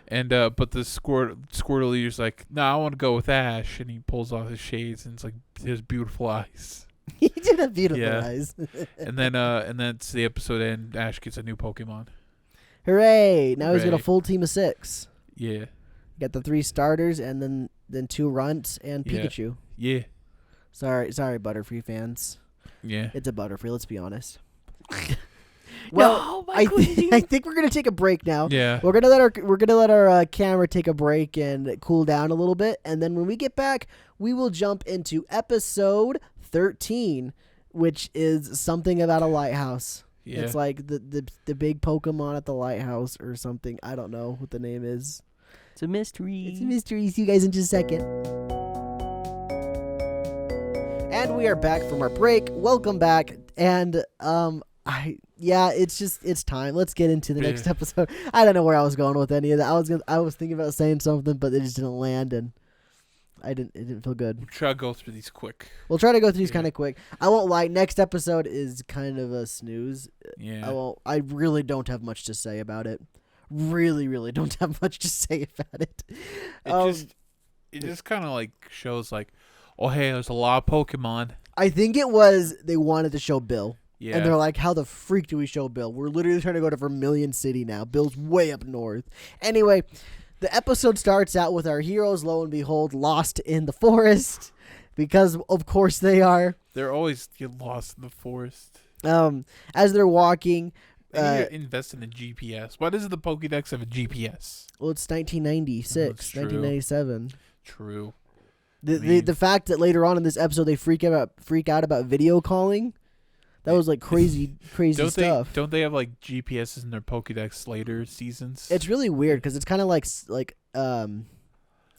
And but the Squirtle leader's like, no, I want to go with Ash, and he pulls off his shades, and it's like his beautiful eyes. He did have beautiful eyes. and then it's the episode end. Ash gets a new Pokemon. Hooray! Now he's got a full team of 6. Yeah. Got the 3 starters and then 2 runts and Pikachu. Yeah. Sorry, Butterfree fans. Yeah. It's a Butterfree. Let's be honest. Well, no, I think we're gonna take a break now. Yeah. We're gonna let our camera take a break and cool down a little bit, and then when we get back, we will jump into episode 13, which is something about a lighthouse. Yeah. It's like the big Pokemon at the lighthouse or something. I don't know what the name is. It's a mystery. It's a mystery. See you guys in just a second. And we are back from our break. Welcome back. And it's time. Let's get into the next episode. I don't know where I was going with any of that. I was thinking about saying something, but it just didn't land, and it didn't feel good. We'll try to go through these quick. We'll try to go through these kind of quick. I won't lie. Next episode is kind of a snooze. Yeah. I really don't have much to say about it. Really, really don't have much to say about it. It just kind of like shows like, oh hey, there's a lot of Pokemon. I think it was they wanted to show Bill. Yeah. And they're like, how the freak do we show Bill? We're literally trying to go to Vermilion City now. Bill's way up north. Anyway, the episode starts out with our heroes, lo and behold, lost in the forest. Because, of course, they are. They're always get lost in the forest. As they're walking... They need to invest in a GPS. Why doesn't the Pokédex have a GPS? Well, it's 1996, 1997. True. The fact that later on in this episode they freak out about video calling, That was like crazy stuff. Don't they have like GPSs in their Pokédex later seasons? It's really weird because it's kind of like steampunk /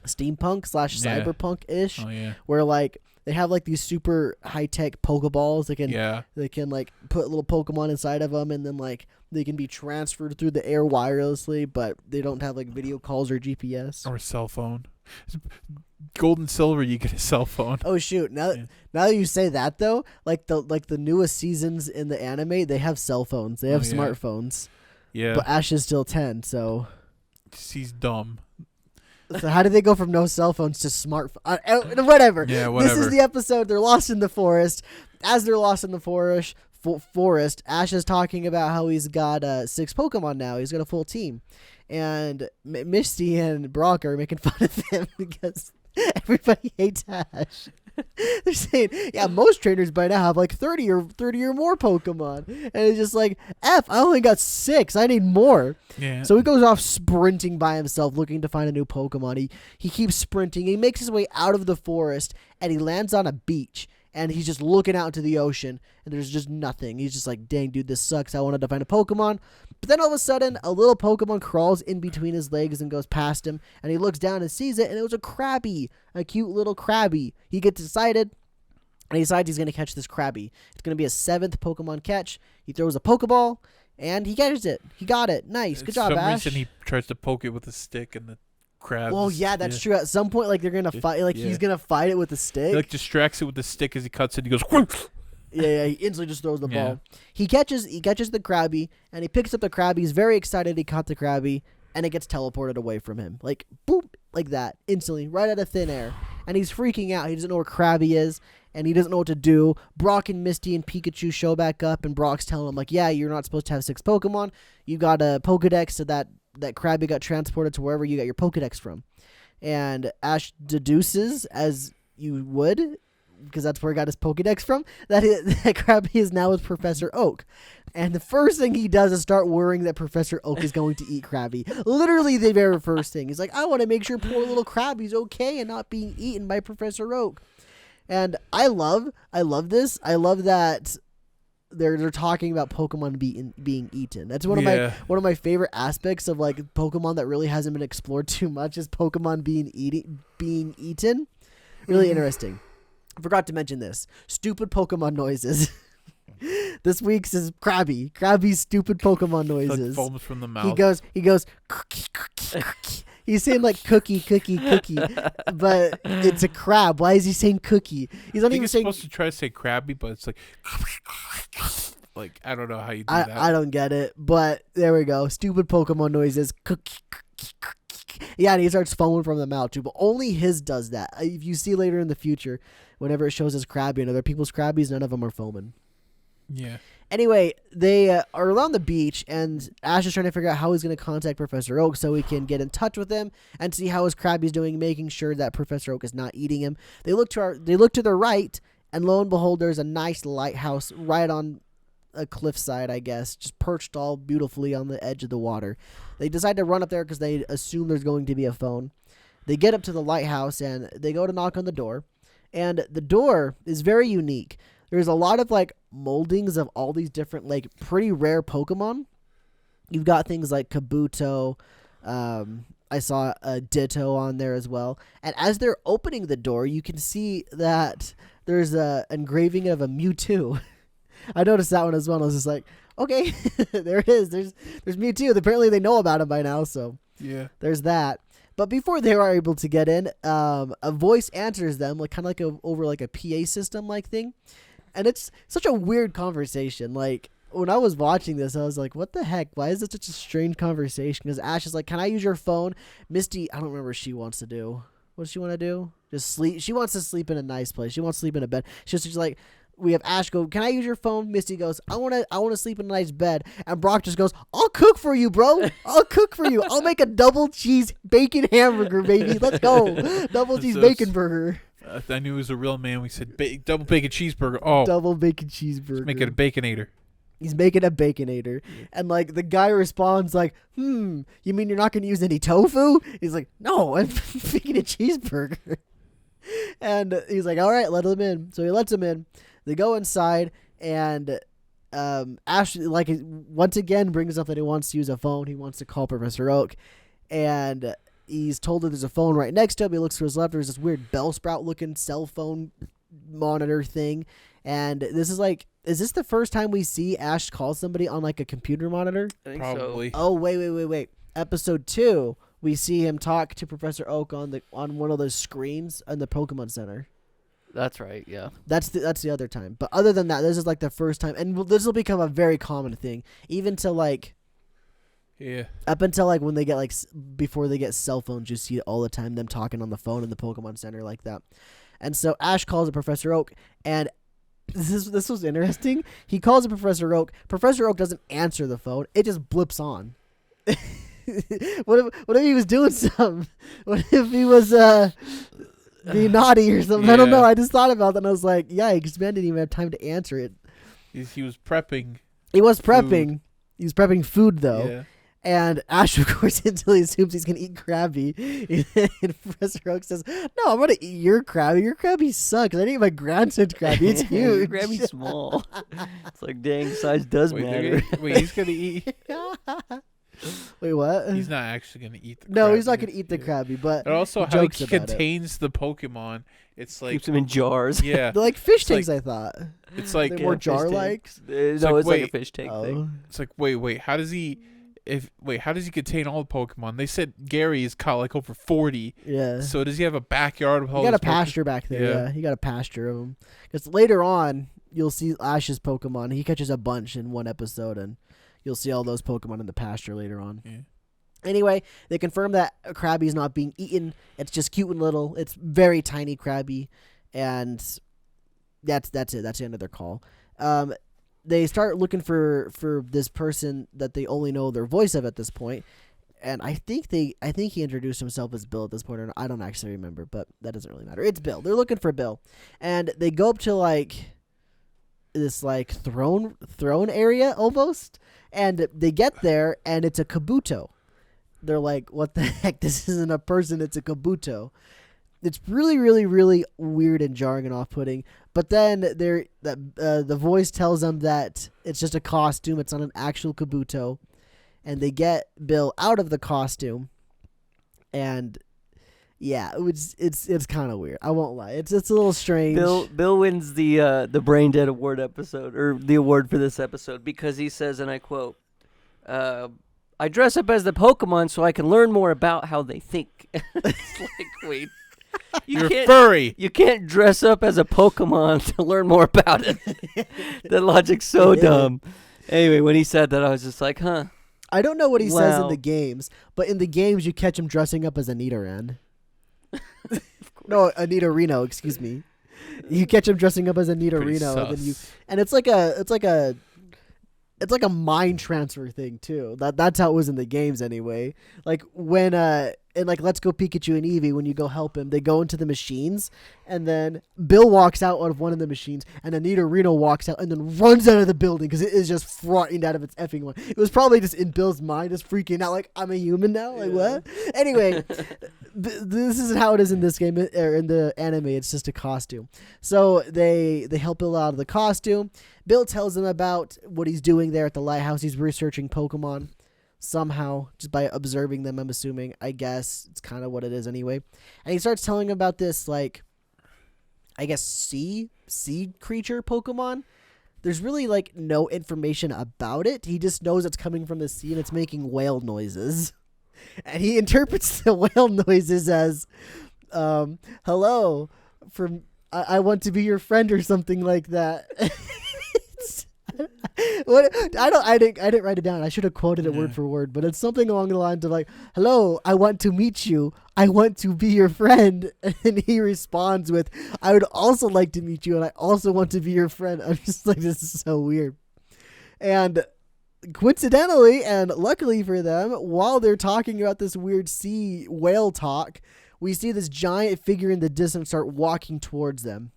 cyberpunk ish, Oh yeah. where like they have like these super high tech Pokeballs. They can like put little Pokemon inside of them, and then like they can be transferred through the air wirelessly, but they don't have like video calls or GPS Or a cell phone. Gold and silver, you get a cell phone. Oh shoot! Now that you say that though, like the newest seasons in the anime, they have cell phones. They have smartphones. Yeah. But Ash is still 10, so He's dumb. So how did they go from no cell phones to smartphone? Whatever. Yeah, whatever. This is the episode. They're lost in the forest. As they're lost in the forest, Ash is talking about how he's got 6 Pokemon now. He's got a full team. And Misty and Brock are making fun of him because everybody hates Ash. They're saying, yeah, most trainers by now have like 30 or more Pokemon. And it's just like, I only got 6. I need more. Yeah. So he goes off sprinting by himself looking to find a new Pokemon. He keeps sprinting. He makes his way out of the forest and he lands on a beach. And he's just looking out into the ocean, and there's just nothing. He's just like, dang, dude, this sucks. I wanted to find a Pokemon. But then all of a sudden, a little Pokemon crawls in between his legs and goes past him. And he looks down and sees it, and it was a Krabby, a cute little Krabby. He gets excited, and he decides he's going to catch this Krabby. It's going to be his 7th Pokemon catch. He throws a Pokeball, and he catches it. He got it. Nice. Good job, Ash. For some reason, he tries to poke it with a stick, and the crabs. Well, yeah, that's true. At some point, like, they're gonna fight. Like, he's gonna fight it with a stick. He like distracts it with the stick as he cuts it. He goes. Yeah, he instantly just throws the ball. He catches the Krabby, and he picks up the Krabby. He's very excited he caught the Krabby, and it gets teleported away from him, like boop, like that, instantly, right out of thin air. And he's freaking out. He doesn't know where Krabby is, and he doesn't know what to do. Brock and Misty and Pikachu show back up, and Brock's telling him like, yeah, you're not supposed to have 6 Pokemon. You got a Pokedex, so that Krabby got transported to wherever you got your Pokedex from. And Ash deduces, as you would, because that's where he got his Pokedex from, that Krabby is now with Professor Oak. And the first thing he does is start worrying that Professor Oak is going to eat Krabby. Literally the very first thing. He's like, I want to make sure poor little Krabby's okay and not being eaten by Professor Oak. And I love this. I love that they're talking about Pokemon being eaten. That's one of my favorite aspects of like Pokemon that really hasn't been explored too much is Pokemon being eaten. Really interesting. I forgot to mention this. Stupid Pokemon noises. This week's is Krabby. Krabby's stupid Pokemon noises. Like foams from the mouth. He goes cookie, cookie, cookie. He's saying like cookie, cookie, cookie, but it's a crab. Why is he saying cookie? He's not even saying. Supposed to try to say Krabby, but it's like I don't know how you do that. I don't get it, but there we go. Stupid Pokemon noises. Cookie, cookie, cookie. Yeah, and he starts foaming from the mouth too, but only his does that. If you see later in the future, whenever it shows his Krabby and other people's Krabbies, none of them are foaming. Yeah. Anyway, they are around the beach, and Ash is trying to figure out how he's going to contact Professor Oak so he can get in touch with him and see how his Krabby's doing, making sure that Professor Oak is not eating him. They look to their right, and lo and behold, there's a nice lighthouse right on a cliffside, I guess, just perched all beautifully on the edge of the water. They decide to run up there because they assume there's going to be a phone. They get up to the lighthouse, and they go to knock on the door, and the door is very unique. There's a lot of like moldings of all these different like pretty rare Pokemon. You've got things like Kabuto. I saw a Ditto on there as well. And as they're opening the door, you can see that there's a engraving of a Mewtwo. I noticed that one as well. I was just like, okay, there it is. There's Mewtwo. Apparently they know about him by now. So yeah, there's that. But before they are able to get in, a voice answers them, like kind of like over like a PA system like thing. And it's such a weird conversation. Like, when I was watching this, I was like, what the heck? Why is it such a strange conversation? Because Ash is like, can I use your phone? Misty, I don't remember what she wants to do. What does she want to do? Just sleep. She wants to sleep in a nice place. She wants to sleep in a bed. She's like, we have Ash go, can I use your phone? Misty goes, I want to sleep in a nice bed. And Brock just goes, I'll cook for you, bro. I'll cook for you. I'll make a double cheese bacon hamburger, baby. Let's go. Double cheese bacon burger. I knew he was a real man. We said double bacon cheeseburger. Oh, double bacon cheeseburger. Let's make it a baconator. He's making a baconator. And like the guy responds like, you mean you're not going to use any tofu? He's like, no, I'm making a cheeseburger. And he's like, all right, let him in. So he lets him in. They go inside, and Ash like once again brings up that he wants to use a phone. He wants to call Professor Oak, and he's told that there's a phone right next to him. He looks to his left. There's this weird bell sprout looking cell phone monitor thing, and this is like, is this the first time we see Ash call somebody on like a computer monitor? I think Probably. Oh wait. Episode 2, we see him talk to Professor Oak on one of those screens in the Pokemon Center. That's right, yeah. That's the other time. But other than that, this is like the first time, and this will become a very common thing, even to like, up until like when they get like before they get cell phones, you see it all the time, them talking on the phone in the Pokemon Center like that. And so Ash calls it Professor Oak, and this was interesting. He calls it Professor Oak. Professor Oak doesn't answer the phone. It just blips on. What if he was doing something? What if he was be naughty or something? I don't know. I just thought about that and I was like, yikes, man didn't even have time to answer it. He was prepping. He was prepping. Food. He was prepping food though. Yeah. And Ash, of course, until he assumes he's going to eat Krabby. And Professor Oak says, no, I'm going to eat your Krabby. Your Krabby sucks. I didn't eat my grandson's Krabby. It's huge. Krabby's small. It's like, dang, size does matter. He's going to eat. Wait, what? He's not actually going to eat the Krabby. No, he's not going to eat the Krabby, but and also he how he jokes about contains the Pokemon. It's like, keeps them in jars. yeah. they're like fish It's tanks, like- I thought. It's like, They're more fish jar-like. No, like, it's like a wait. fish tank Oh. thing. it's like, wait, how does he contain all the Pokemon? They said Gary has caught like over 40. Yeah. So does he have a backyard with all He got a his pasture back there. Yeah. Yeah, he got a pasture of them. Because later on, you'll see Ash's Pokemon. He catches a bunch in one episode, and you'll see all those Pokemon in the pasture later on. Yeah. Anyway, they confirm that Krabby's not being eaten. It's just cute and little. It's very tiny Krabby, and that's it. That's the end of their call. They start looking for this person that they only know their voice of at this point. And I think he introduced himself as Bill at this point, or I don't actually remember, but that doesn't really matter. It's Bill. They're looking for Bill, and they go up to like this like throne area almost, and they get there, and it's a Kabuto. They're like, what the heck? This isn't a person. It's a Kabuto. It's really, really, really weird and jarring and off-putting. But then the voice tells them that it's just a costume. It's not an actual Kabuto. And they get Bill out of the costume. And yeah, it's kind of weird. I won't lie. It's a little strange. Bill wins the Brain Dead Award episode, or the award for this episode, because he says, and I quote, I dress up as the Pokemon so I can learn more about how they think. It's like, wait. You're furry. You can't dress up as a Pokemon to learn more about it. That logic's so dumb. Anyway, when he said that, I was just like, huh. I don't know what he says in Wow. the games, but in the games you catch him dressing up as a Nidoran. No, a Nidorino, excuse me. You catch him dressing up as a Nidorino, and it's like a mind transfer thing too. That's how it was in the games anyway. Like when in like Let's Go Pikachu and Eevee, when you go help him, they go into the machines, and then Bill walks out of one of the machines, and then Nidorino walks out and then runs out of the building because it is just frightened out of its effing mind. It was probably just in Bill's mind, just freaking out like, I'm a human now. Like what? Anyway, this is how it is in this game, or in the anime. It's just a costume. So they help Bill out of the costume. Bill tells them about what he's doing there at the lighthouse. He's researching Pokemon somehow, just by observing them, I'm assuming. I guess it's kind of what it is anyway. And he starts telling about this, like, I guess sea creature Pokemon. There's really, like, no information about it. He just knows it's coming from the sea and it's making whale noises. And he interprets the whale noises as, hello, from I want to be your friend or something like that. What I didn't write it down. I should have quoted it word for word, but it's something along the lines of like, "Hello, I want to meet you. I want to be your friend." And he responds with, "I would also like to meet you, and I also want to be your friend." I'm just like, this is so weird. And coincidentally, and luckily for them, while they're talking about this weird sea whale talk, we see this giant figure in the distance start walking towards them,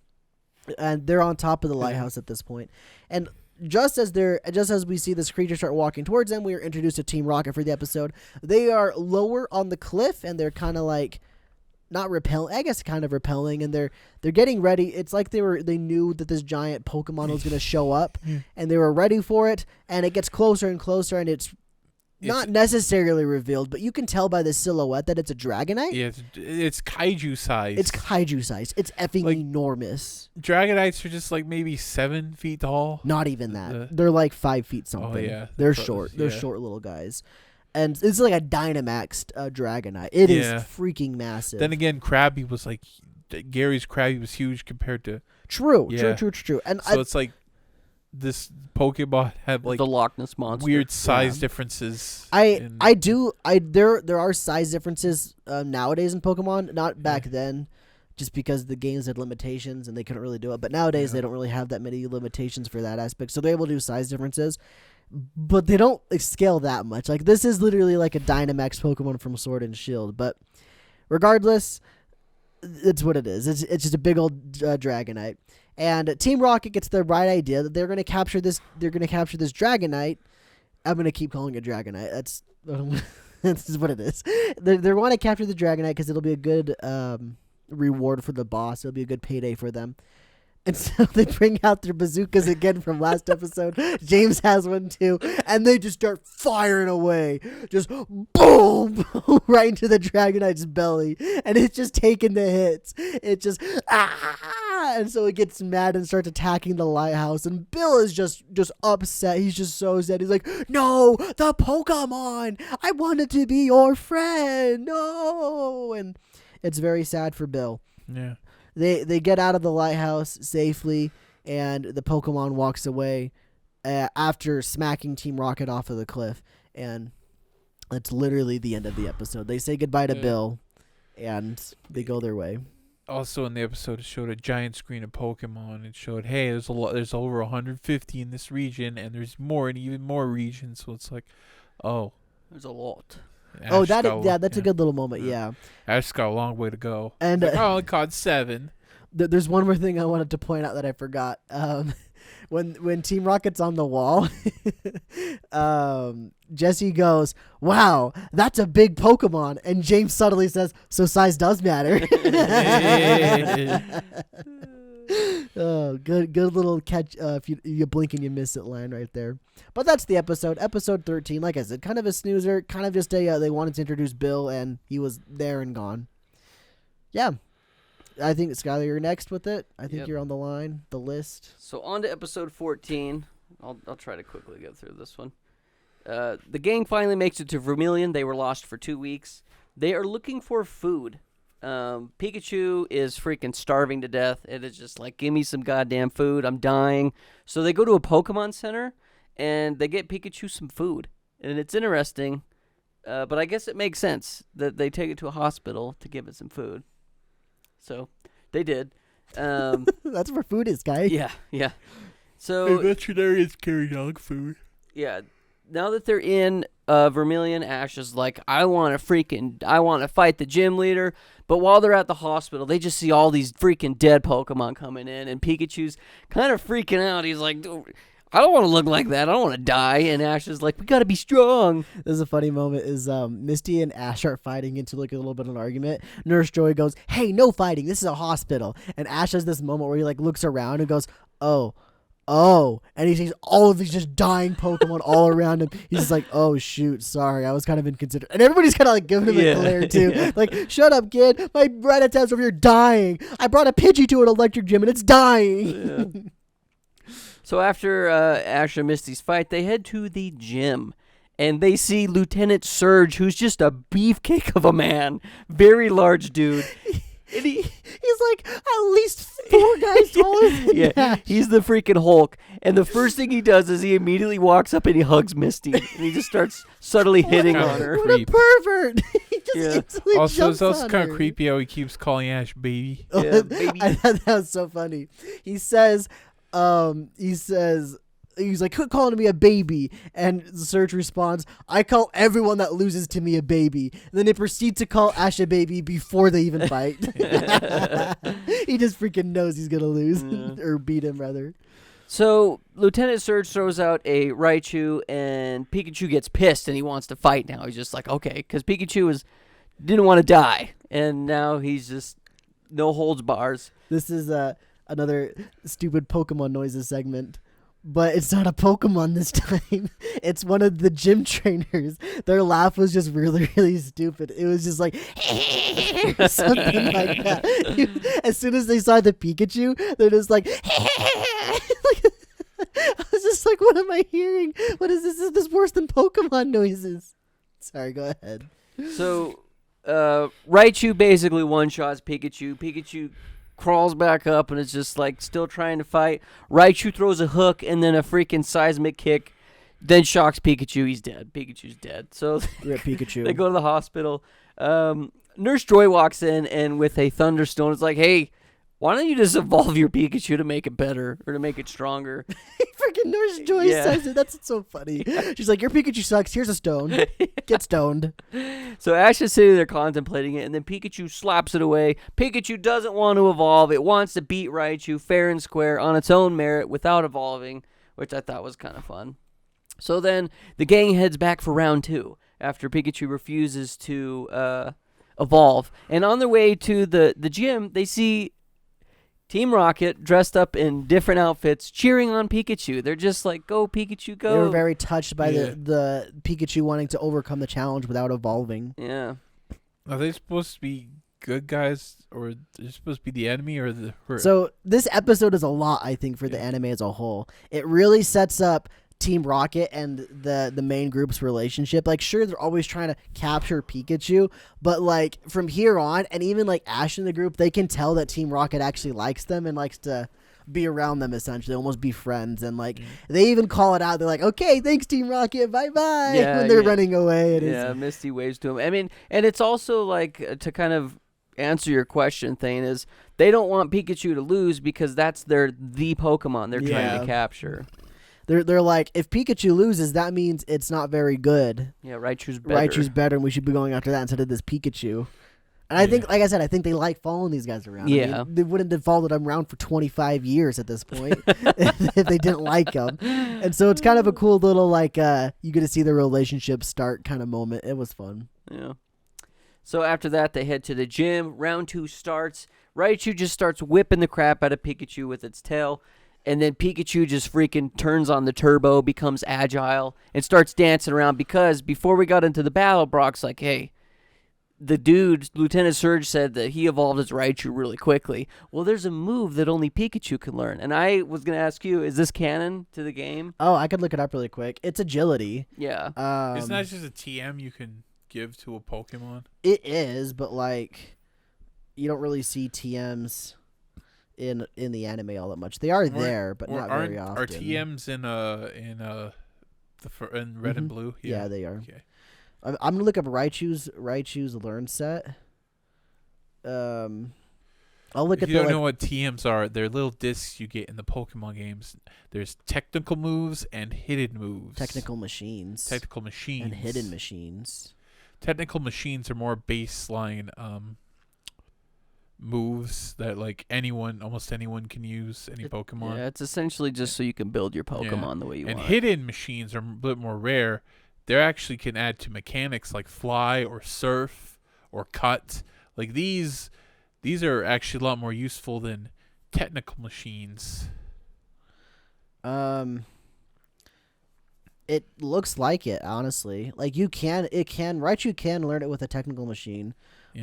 and they're on top of the lighthouse at this point. And just as we see this creature start walking towards them, we are introduced to Team Rocket for the episode. They are lower on the cliff, and they're kind of like not repelling. I guess kind of repelling, and they're getting ready. It's like they knew that this giant Pokemon was going to show up, and they were ready for it. And it gets closer and closer, and it's not necessarily revealed, but you can tell by the silhouette that it's a Dragonite. Yeah, it's kaiju size. It's kaiju size. It's effing enormous. Dragonites are just like maybe 7 feet tall. Not even that. They're like 5 feet something. Oh yeah, they're short. They're short little guys. And it's like a Dynamaxed Dragonite. It is freaking massive. Then again, Krabby was like Gary's Krabby was huge compared to True. And so it's like this Pokemon have like the Loch Ness monster. Weird size differences. There are size differences nowadays in Pokemon. Not back then, just because the games had limitations and they couldn't really do it. But nowadays they don't really have that many limitations for that aspect, so they're able to do size differences. But they don't scale that much. Like, this is literally like a Dynamax Pokemon from Sword and Shield. But regardless, it's what it is. It's just a big old Dragonite. And Team Rocket gets the right idea that they're going to capture this. They're going to capture this Dragonite. I'm going to keep calling it Dragonite. That's what it is. They want to capture the Dragonite because it'll be a good reward for the boss. It'll be a good payday for them. And so they bring out their bazookas again from last episode. James has one too. And they just start firing away. Just boom! Right into the Dragonite's belly. And it's just taking the hits. It just, and so it gets mad and starts attacking the lighthouse. And Bill is just upset. He's just so sad. He's like, no, the Pokemon! I wanted to be your friend! No! And it's very sad for Bill. Yeah. They get out of the lighthouse safely, and the Pokemon walks away after smacking Team Rocket off of the cliff. And that's literally the end of the episode. They say goodbye to Bill, and they go their way. Also in the episode, it showed a giant screen of Pokemon. It showed, hey, there's over 150 in this region, and there's more in even more regions. So it's like, oh, there's a lot. That's a good little moment. Yeah, Ash got a long way to go. And I only caught 7. There's one more thing I wanted to point out that I forgot. When Team Rocket's on the wall, Jesse goes, "Wow, that's a big Pokemon," and James subtly says, "So size does matter." Oh, good little catch. If you blink and you miss it line right there. But that's the episode. Episode 13. Like I said, kind of a snoozer. Kind of just they wanted to introduce Bill, and he was there and gone. Yeah. I think, Skylar, you're next with it. I think you're on the line, the list. So on to episode 14. I'll try to quickly go through this one. The gang finally makes it to Vermilion. They were lost for 2 weeks. They are looking for food. Pikachu is freaking starving to death. It is just like, give me some goddamn food. I'm dying. So they go to a Pokemon Center, and they get Pikachu some food. And it's interesting, but I guess it makes sense that they take it to a hospital to give it some food. So they did. That's where food is, guy. Yeah. So veterinarians carry dog food. Yeah. Now that they're in Vermilion, Ash is like, I want to fight the gym leader. But while they're at the hospital, they just see all these freaking dead Pokemon coming in, and Pikachu's kind of freaking out. He's like, I don't want to look like that. I don't want to die. And Ash is like, we got to be strong. This is a funny moment. Is Misty and Ash are fighting into like a little bit of an argument. Nurse Joy goes, hey, no fighting. This is a hospital. And Ash has this moment where he like looks around and goes, oh. And he sees all of these just dying Pokemon all around him. He's just like, oh, shoot, sorry. I was kind of inconsiderate. And everybody's kind of like giving him a glare too. Yeah. Like, shut up, kid. My Rattatab's over here dying. I brought a Pidgey to an electric gym and it's dying. Yeah. So after Ash and Misty's fight, they head to the gym. And they see Lieutenant Surge, who's just a beefcake of a man. Very large dude. And he's like at least 4 guys taller than Ash. He's the freaking Hulk. And the first thing he does is he immediately walks up and he hugs Misty. And he just starts subtly hitting on her. What a pervert. He just instantly also, it's also kind of creepy how he keeps calling Ash baby. Yeah, baby. I thought that was so funny. He says, he's like, quit calling me a baby. And Surge responds, I call everyone that loses to me a baby. And then they proceed to call Ash a baby before they even fight. He just freaking knows he's going to lose. Or beat him, rather. So Lieutenant Surge throws out a Raichu, and Pikachu gets pissed, and he wants to fight now. He's just like, okay, because Pikachu didn't want to die. and now he's just no holds bars. This is another stupid Pokemon noises segment. But it's not a Pokemon this time. It's one of the gym trainers. Their laugh was just really, really stupid. It was just like or something like that. As soon as they saw the Pikachu, they're just like, I was just like, what am I hearing? What is this? Is this worse than Pokemon noises? Sorry, go ahead. So, Raichu basically one-shots Pikachu. Pikachu crawls back up and is just like still trying to fight. Raichu throws a hook and then a freaking seismic kick, then shocks Pikachu. He's dead. Pikachu's dead. So Pikachu. They go to the hospital. Nurse Joy walks in and with a thunderstone is like, "Hey, why don't you just evolve your Pikachu to make it better or to make it stronger?" Freaking Nurse Joy says it. That's so funny. She's like, your Pikachu sucks. Here's a stone. Get stoned. So Ash is sitting there contemplating it, and then Pikachu slaps it away. Pikachu doesn't want to evolve. It wants to beat Raichu fair and square on its own merit without evolving, which I thought was kind of fun. So then the gang heads back for round 2 after Pikachu refuses to evolve. And on their way to the gym, they see Team Rocket dressed up in different outfits cheering on Pikachu. They're just like, go Pikachu, go. They were very touched by the Pikachu wanting to overcome the challenge without evolving. Yeah. Are they supposed to be good guys, or they're supposed to be the enemy, or the? So this episode is a lot, I think, for the anime as a whole. It really sets up Team Rocket and the main group's relationship. Like, sure, they're always trying to capture Pikachu, but like from here on, and even like Ash in the group, they can tell that Team Rocket actually likes them and likes to be around them, essentially, almost be friends. And like they even call it out. They're like, "Okay, thanks, Team Rocket, bye bye." Yeah, when they're running away. Misty waves to him. I mean, and it's also like to kind of answer your question, Thane, is they don't want Pikachu to lose because that's the Pokemon they're trying to capture. They're like, if Pikachu loses, that means it's not very good. Yeah, Raichu's better, and we should be going after that instead of this Pikachu. And I think, like I said, I think they like following these guys around. Yeah. I mean, they wouldn't have followed them around for 25 years at this point if they didn't like them. And so it's kind of a cool little, like, you get to see the relationship start kind of moment. It was fun. Yeah. So after that, they head to the gym. Round 2 starts. Raichu just starts whipping the crap out of Pikachu with its tail. And then Pikachu just freaking turns on the turbo, becomes agile, and starts dancing around because before we got into the battle, Brock's like, hey, the dude, Lieutenant Surge, said that he evolved his Raichu really quickly. Well, there's a move that only Pikachu can learn. And I was going to ask you, is this canon to the game? Oh, I could look it up really quick. It's agility. Yeah. Isn't that just a TM you can give to a Pokemon? It is, but like, you don't really see TMs in the anime all that much. They are there, but not very often. Are TMs in red and blue? Yeah, they are. Okay. I'm gonna look up Raichu's learn set. I'll look if at. you don't know what TMs are, they're little discs you get in the Pokemon games. There's technical moves and hidden moves. Technical machines. And hidden machines. Technical machines are more baseline moves that like almost anyone can use, any Pokemon. Yeah, it's essentially just so you can build your Pokemon the way you want. And hidden machines are a bit more rare. They actually can add to mechanics like fly or surf or cut. Like these are actually a lot more useful than technical machines. It looks like it, honestly. Like Raichu can learn it with a technical machine,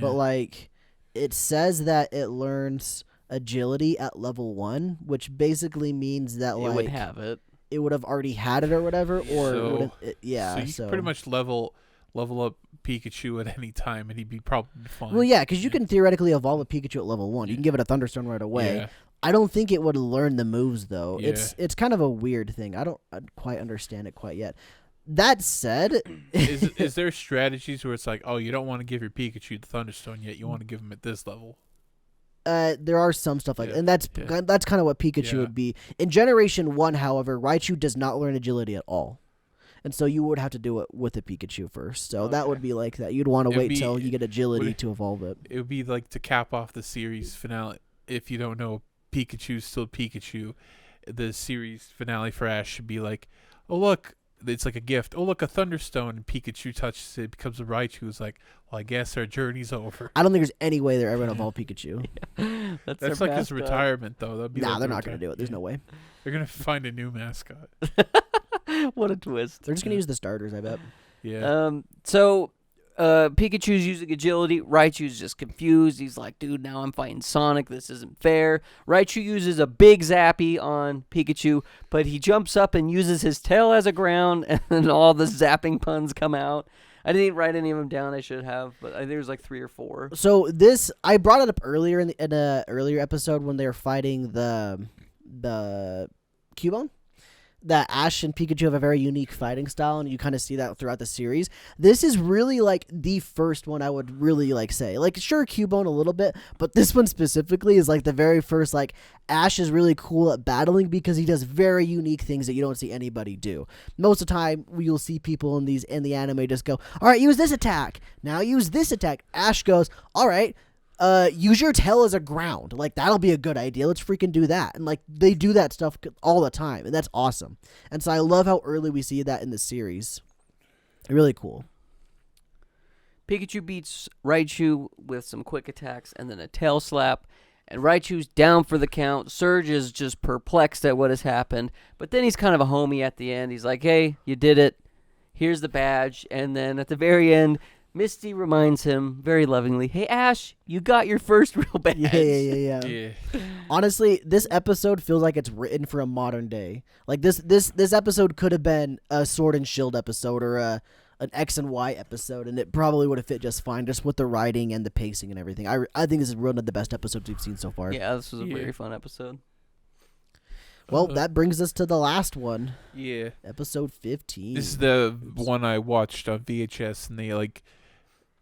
but like it says that it learns agility at level 1, which basically means that like it would have it. It would have already had it or whatever, or so you can pretty much level up Pikachu at any time, and he'd be probably fine. Well, yeah, because you can theoretically evolve a Pikachu at level 1. You can give it a Thunderstone right away. Yeah. I don't think it would learn the moves though. Yeah. It's kind of a weird thing. I don't quite understand it quite yet. That said, is there strategies where it's like, oh, you don't want to give your Pikachu the Thunderstone yet, you want to give him at this level? there are some stuff like that, and that's kind of what Pikachu would be. In Generation 1, however, Raichu does not learn agility at all. And so you would have to do it with a Pikachu first. So that would be like that. You'd want to wait till you get agility to evolve it. It would be like to cap off the series finale. If you don't know Pikachu's still Pikachu, the series finale for Ash should be like, oh, look, it's like a gift. Oh, look, a thunderstone. And Pikachu touches it, it becomes a Raichu. It's like, well, I guess our journey's over. I don't think there's any way they're ever gonna evolve Pikachu. That's That's their like his mascot. retirement, though. That'd be Nah, like they're the not gonna do it. There's no way. They're gonna find a new mascot. What a twist. They're just gonna use the starters, I bet. Yeah. So Pikachu's using agility. Raichu's just confused. He's like, dude, now I'm fighting Sonic. This isn't fair. Raichu uses a big zappy on Pikachu, but he jumps up and uses his tail as a ground, and then all the zapping puns come out. I didn't write any of them down. I should have, but I think there's like 3 or 4. So this, I brought it up earlier in a earlier episode when they were fighting the Cubone. That Ash and Pikachu have a very unique fighting style, and you kind of see that throughout the series. This is really like the first one I would really like say. Like, sure, Cubone a little bit, but this one specifically is like the very first, like, Ash is really cool at battling because he does very unique things that you don't see anybody do. Most of the time, you'll see people in the anime just go, all right, use this attack. Now use this attack. Ash goes, all right, use your tail as a ground. Like, that'll be a good idea. Let's freaking do that. And, like, they do that stuff all the time, and that's awesome. And so I love how early we see that in the series. Really cool. Pikachu beats Raichu with some quick attacks and then a tail slap. And Raichu's down for the count. Surge is just perplexed at what has happened. But then he's kind of a homie at the end. He's like, hey, you did it. Here's the badge. And then at the very end, Misty reminds him very lovingly, hey, Ash, you got your first real badge. Yeah. Honestly, this episode feels like it's written for a modern day. Like, this episode could have been a Sword and Shield episode or an X and Y episode, and it probably would have fit just fine, just with the writing and the pacing and everything. I think this is one of the best episodes we've seen so far. Yeah, this was a very fun episode. Well, that brings us to the last one. Yeah. Episode 15. This is the one I watched on VHS, and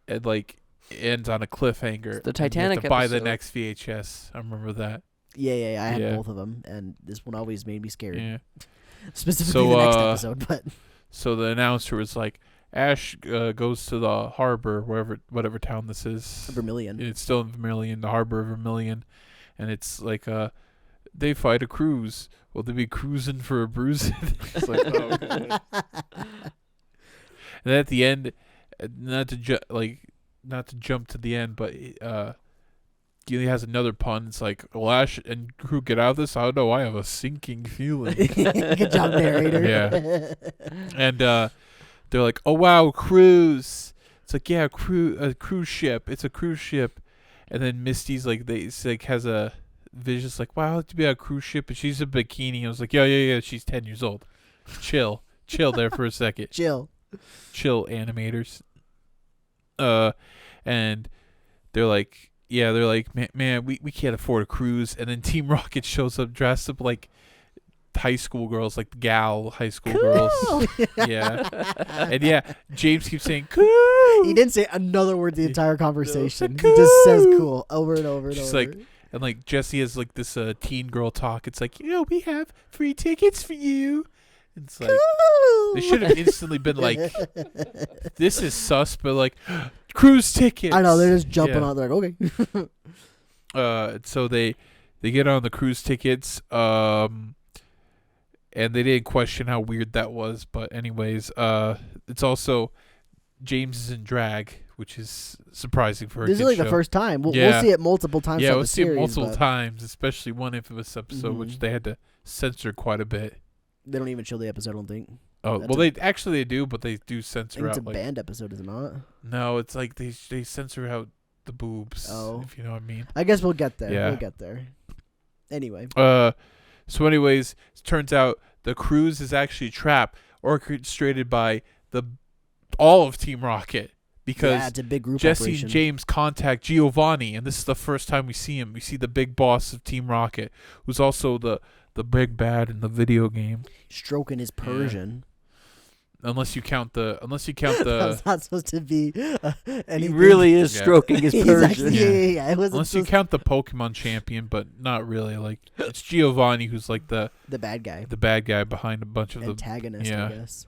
it ends on a cliffhanger. It's the Titanic you have to buy the episode. next VHS. I remember that. Yeah. I had both of them, and this one always made me scared. Yeah. Specifically the next episode, but So the announcer was like, Ash goes to the harbor, whatever town this is. Vermilion. It's still in Vermilion, the harbor of Vermilion, and it's like they fight a cruise. Will they be cruising for a bruise? It's like, oh, okay. And then at the end, not to jump to the end, but he has another pun. It's like, well, Ash and crew, get out of this. I don't know. I have a sinking feeling. Good job, narrator. Yeah. And they're like, oh wow, cruise. It's like, yeah, a cruise ship. It's a cruise ship. And then Misty's like, has a vision's like, wow, to be on a cruise ship, and she's a bikini. I was like, yeah. She's 10 years old. Chill there for a second. Chill, animators. And they're like, man, we can't afford a cruise. And then Team Rocket shows up dressed up like high school girls, like gal high school girls. Yeah. And yeah, James keeps saying cool. He didn't say another word the entire conversation. He just says cool over and over and She's over. like, and like Jessie has like this teen girl talk. It's like, we have free tickets for you. It's like, they should have instantly been like, this is sus, but like, cruise tickets. I know, they're just jumping on. They're like, okay. So they get on the cruise tickets, and they didn't question how weird that was. But anyways, it's also James is in drag, which is surprising for a This is kid like show. the first time. We'll see it multiple times. Yeah, throughout we'll the see it series, multiple but times, especially one infamous episode, which they had to censor quite a bit. They don't even show the episode, I don't think. Oh, That's well, they do, but they do I censor think out. it's a Like, banned episode, is it not? no, it's like they censor out the boobs. Oh. If you know what I mean. I guess we'll get there. Yeah. We'll get there. Anyway. So anyways, it turns out the cruise is actually a trap orchestrated by all of Team Rocket, because Yeah, it's a big group Jesse operation. and James contact Giovanni, and this is the first time we see him. We see the big boss of Team Rocket, who's also the big bad in the video game. Stroking his Persian. Unless you count the That's not supposed to be He anything. really is Yeah. stroking his He's Persian. actually, yeah. It wasn't unless you supposed count the Pokemon champion, but not really. Like, it's Giovanni who's like the the bad guy. bad guy behind a bunch of Antagonist, yeah. I guess.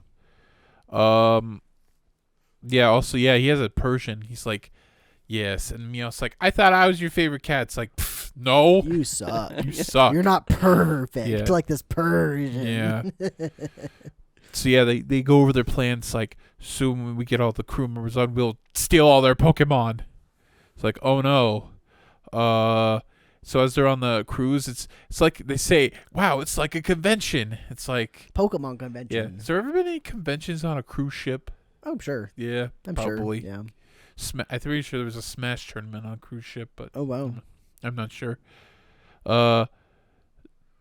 Yeah, also, yeah, he has a Persian. He's like, yes. And Meowth's like, I thought I was your favorite cat. It's like, no. You suck. You suck. You're not perfect Yeah. like this Persian. Yeah. So yeah, they go over their plans. Like, soon when we get all the crew members on, we'll steal all their Pokemon. It's like, oh no. So as they're on the cruise, it's like they say, wow, it's like a convention. It's like Pokemon convention. Yeah. Has there ever been any conventions on a cruise ship? I'm sure. Yeah, I'm probably. sure. Yeah. I'm pretty sure there was a Smash tournament on a cruise ship, but Oh wow. I'm not sure.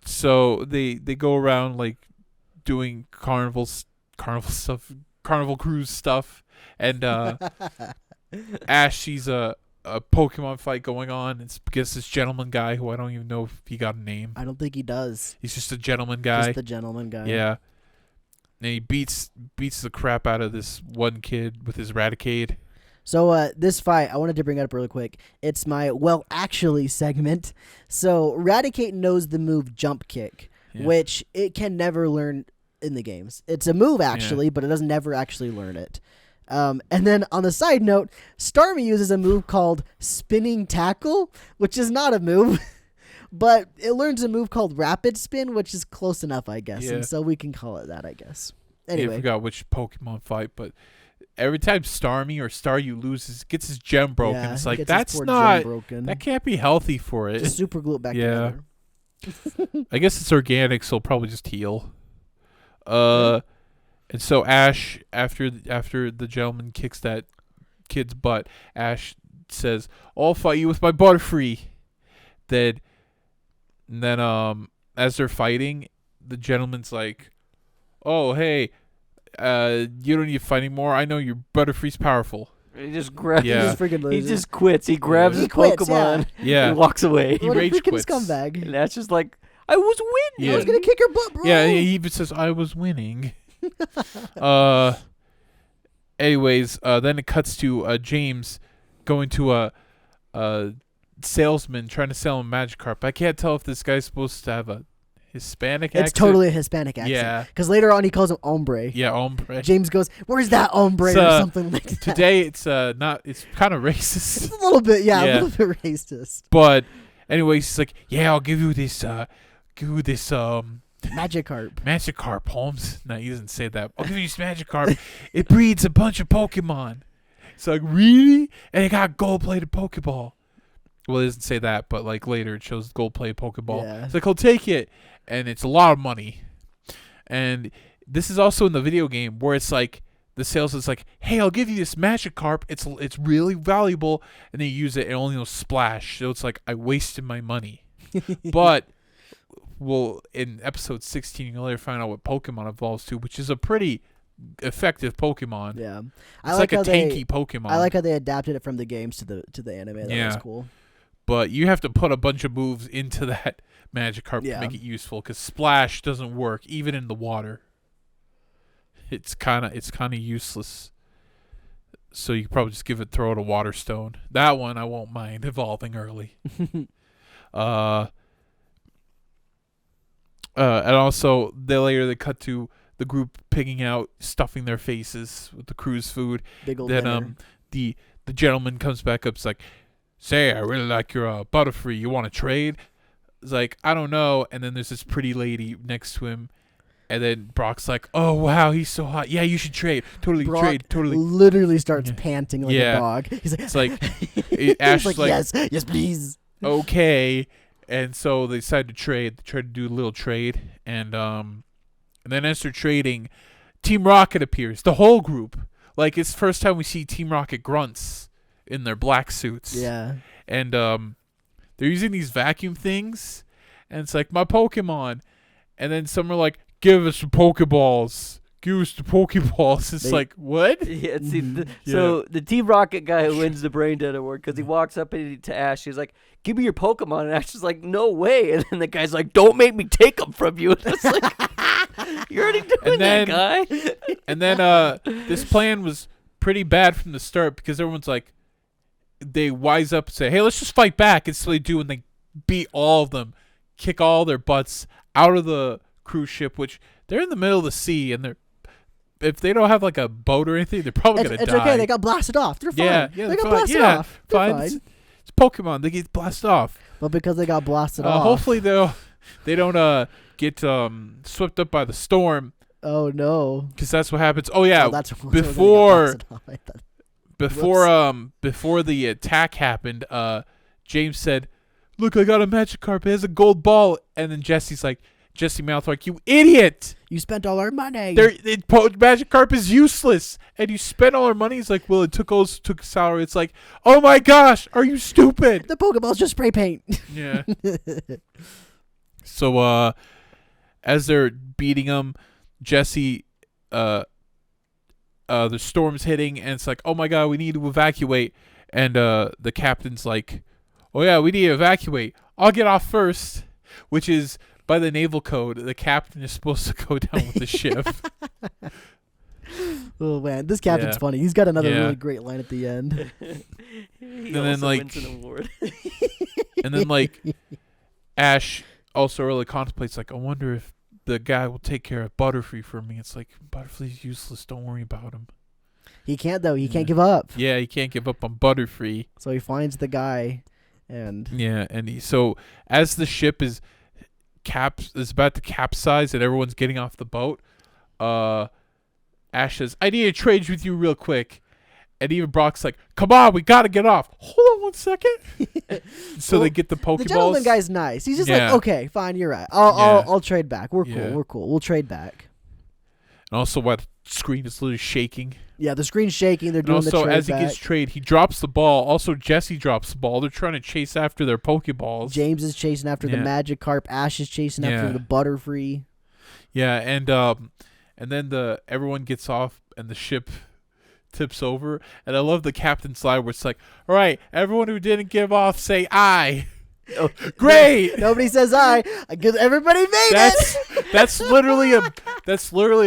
So they go around like doing carnival stuff, carnival cruise stuff, and Ash sees a Pokemon fight going on. It's against this gentleman guy who I don't even know if he got a name. I don't think he does. He's just a gentleman guy. Just the gentleman guy. Yeah. And he beats the crap out of this one kid with his Raticate. So this fight, I wanted to bring it up really quick. It's my well actually segment. So Raticate knows the move Jump Kick, which it can never learn in the games. It's a move actually, but it doesn't never actually learn it. And then on the side note, Starmie uses a move called Spinning Tackle, which is not a move, but it learns a move called Rapid Spin, which is close enough, I guess. Yeah. And so we can call it that, I guess. I Anyway. forgot which Pokemon fight, but every time Starmie or Staryu gets his gem broken, Yeah, it's he like, gets his that's poor not, gem broken. that can't be healthy for it. Just super glue it back together. I guess it's organic, so it'll probably just heal. And so Ash, after the gentleman kicks that kid's butt, Ash says, "I'll fight you with my Butterfree." Then as they're fighting, the gentleman's like, "Oh, hey, you don't need to fight anymore. I know your Butterfree's powerful." He just grabs. Yeah. He just quits. He grabs He his quits, Pokemon Yeah. and walks away. He What a rage freaking quits. scumbag. And that's just like, I was winning. Yeah. I was going to kick her butt, bro. Yeah, he even says, "I was winning." Anyways, then it cuts to James going to a salesman trying to sell him Magikarp. I can't tell if this guy's supposed to have a Hispanic accent. It's totally a Hispanic accent. Yeah. Because later on he calls him hombre. Yeah, hombre. James goes, "Where's that hombre?" It's, or something like that. Today it's not. It's kind of It's racist. a little bit, Yeah. a little bit racist. But anyways, he's like, "Yeah, I'll give you this. Magikarp. Magikarp, Holmes." No, he doesn't say that. "I'll give you this Magikarp. It breeds a bunch of Pokemon." It's like, really? And it got gold-plated Pokeball. Well, it doesn't say that, but like later it shows gold-plated Pokeball. Yeah. It's like, I'll take it. And it's a lot of money. And this is also in the video game where it's like, the salesman's like, "Hey, I'll give you this Magikarp. It's really valuable." And they use it and only will splash. So it's like, I wasted my money. But well, in episode 16, you'll later find out what Pokemon evolves to, which is a pretty effective Pokemon. Yeah. It's like a tanky Pokemon. I like how they adapted it from the games to the anime. That was cool. But you have to put a bunch of moves into that Magikarp to make it useful, because Splash doesn't work even in the water. It's kind of useless. So you could probably just throw it a Water Stone. That one I won't mind evolving early. And also they cut to the group picking out, stuffing their faces with the cruise food. Big old Then dinner. the gentleman comes back up. It's like, "Say, I really like your Butterfree. You want to trade?" It's like, "I don't know." And then there's this pretty lady next to him. And then Brock's like, "Oh, wow, he's so hot. Yeah, you should trade. Totally Brock trade. Totally." literally starts panting like a dog. He's like, It's like, he's Ash like, yes, please. "Okay." And so they decide to trade. They try to do a little trade. And then as they're trading, Team Rocket appears. The whole group. Like, it's the first time we see Team Rocket grunts in their black suits. Yeah. And they're using these vacuum things. And it's like, "My Pokemon." And then some are like, "Give us the Pokeballs. Give us the Pokeballs." It's like, what? Yeah, see, so the Team Rocket guy who wins the Brain Dead Award, because he walks up to Ash, he's like, "Give me your Pokemon," and Ash is like, "No way!" And then the guy's like, "Don't make me take them from you." And it's like, you're already doing that, guy. And then this plan was pretty bad from the start, because everyone's like, they wise up and say, "Hey, let's just fight back." And so they do, and they beat all of them, kick all their butts out of the cruise ship, which they're in the middle of the sea, and if they don't have like a boat or anything, they're probably gonna die. It's okay. They got blasted off. They're fine. Yeah, they got blasted off. They're fine. It's Pokemon. They get blasted off. But because they got blasted off, Hopefully they don't get swept up by the storm. Oh no. Because that's what happens. Oh yeah, Oh, that's what before Whoops. before the attack happened, James said, "Look, I got a Magikarp. It has a gold ball." And then Jesse Mouth, "You idiot! You spent all our money. Magikarp is useless, and you spent all our money." He's like, "Well, it took salary." It's like, "Oh my gosh, are you stupid?" The Pokeball's just spray paint. Yeah. So, as they're beating him, Jesse, the storm's hitting, and it's like, "Oh my god, we need to evacuate." And the captain's like, "Oh yeah, we need to evacuate. I'll get off first," which is, by the naval code, the captain is supposed to go down with the ship. Oh man, this captain's Yeah. funny. He's got another Yeah. really great line at the end. He then, also like- wins an award. And then, like, Ash also really contemplates, like, "I wonder if the guy will take care of Butterfree for me." It's like, Butterfree's useless. Don't worry about him. He can't though. He Yeah. can't give up. Yeah, he can't give up on Butterfree. So he finds the guy, and Yeah, and so as the ship is about to capsize and everyone's getting off the boat, Ash says, "I need to trade with you real quick." And even Brock's like, "Come on, we gotta get off. Hold on one second." So Well, they get the Pokeballs. the gentleman guy's nice. He's just Yeah. like, okay, fine, you're right. Yeah. I'll trade back. We're Yeah. cool. We're cool. We'll trade back. And also while the screen is literally shaking. Yeah, the screen's shaking. They're And doing the also trade as he back. gets trade, he drops the ball. Also Jesse drops the ball. They're trying to chase after their Pokeballs. James is chasing after the Yeah. Magikarp. Ash is chasing after Yeah. the Butterfree. Yeah, and then everyone gets off and the ship tips over, and I love the captain's line where it's like, "All right, everyone who didn't give off, say I." Oh, Great. Nobody says I, because everybody made it. That's literally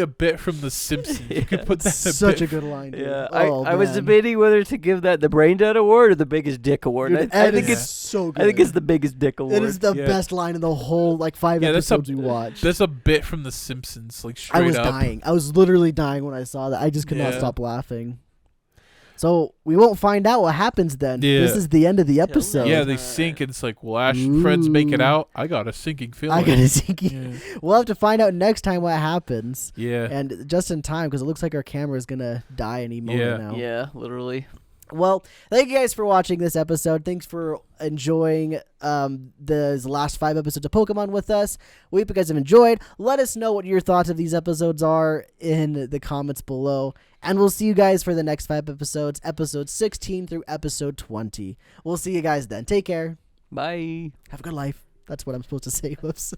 a bit from The Simpsons. You could put that in Such a bit. good line. Dude. Yeah, Oh, I was man. debating whether to give that the brain dead award or the biggest dick award. Dude, I Ed think is it's so good. I think it's the biggest dick award. It is the Yeah. best line in the whole 5 Yeah, that's a- episodes we watched. That's a bit from The Simpsons, like I straight was up. dying. I was literally dying when I saw that. I just could not Yeah. stop laughing. So we won't find out what happens then. Yeah. This is the end of the episode. Yeah, they sink, and it's like, "Well, Ash and friends make it Ooh. out. I got a sinking feeling." I gotta see. Yeah. We'll have to find out next time what happens, Yeah. and just in time because it looks like our camera is gonna die any moment Yeah. now. Yeah, literally. Well, thank you guys for watching this episode. Thanks for enjoying the last 5 episodes of Pokemon with us. We hope you guys have enjoyed. Let us know what your thoughts of these episodes are in the comments below. And we'll see you guys for the next 5 episodes, episodes 16 through episode 20. We'll see you guys then. Take care. Bye. Have a good life. That's what I'm supposed to say. Whoops.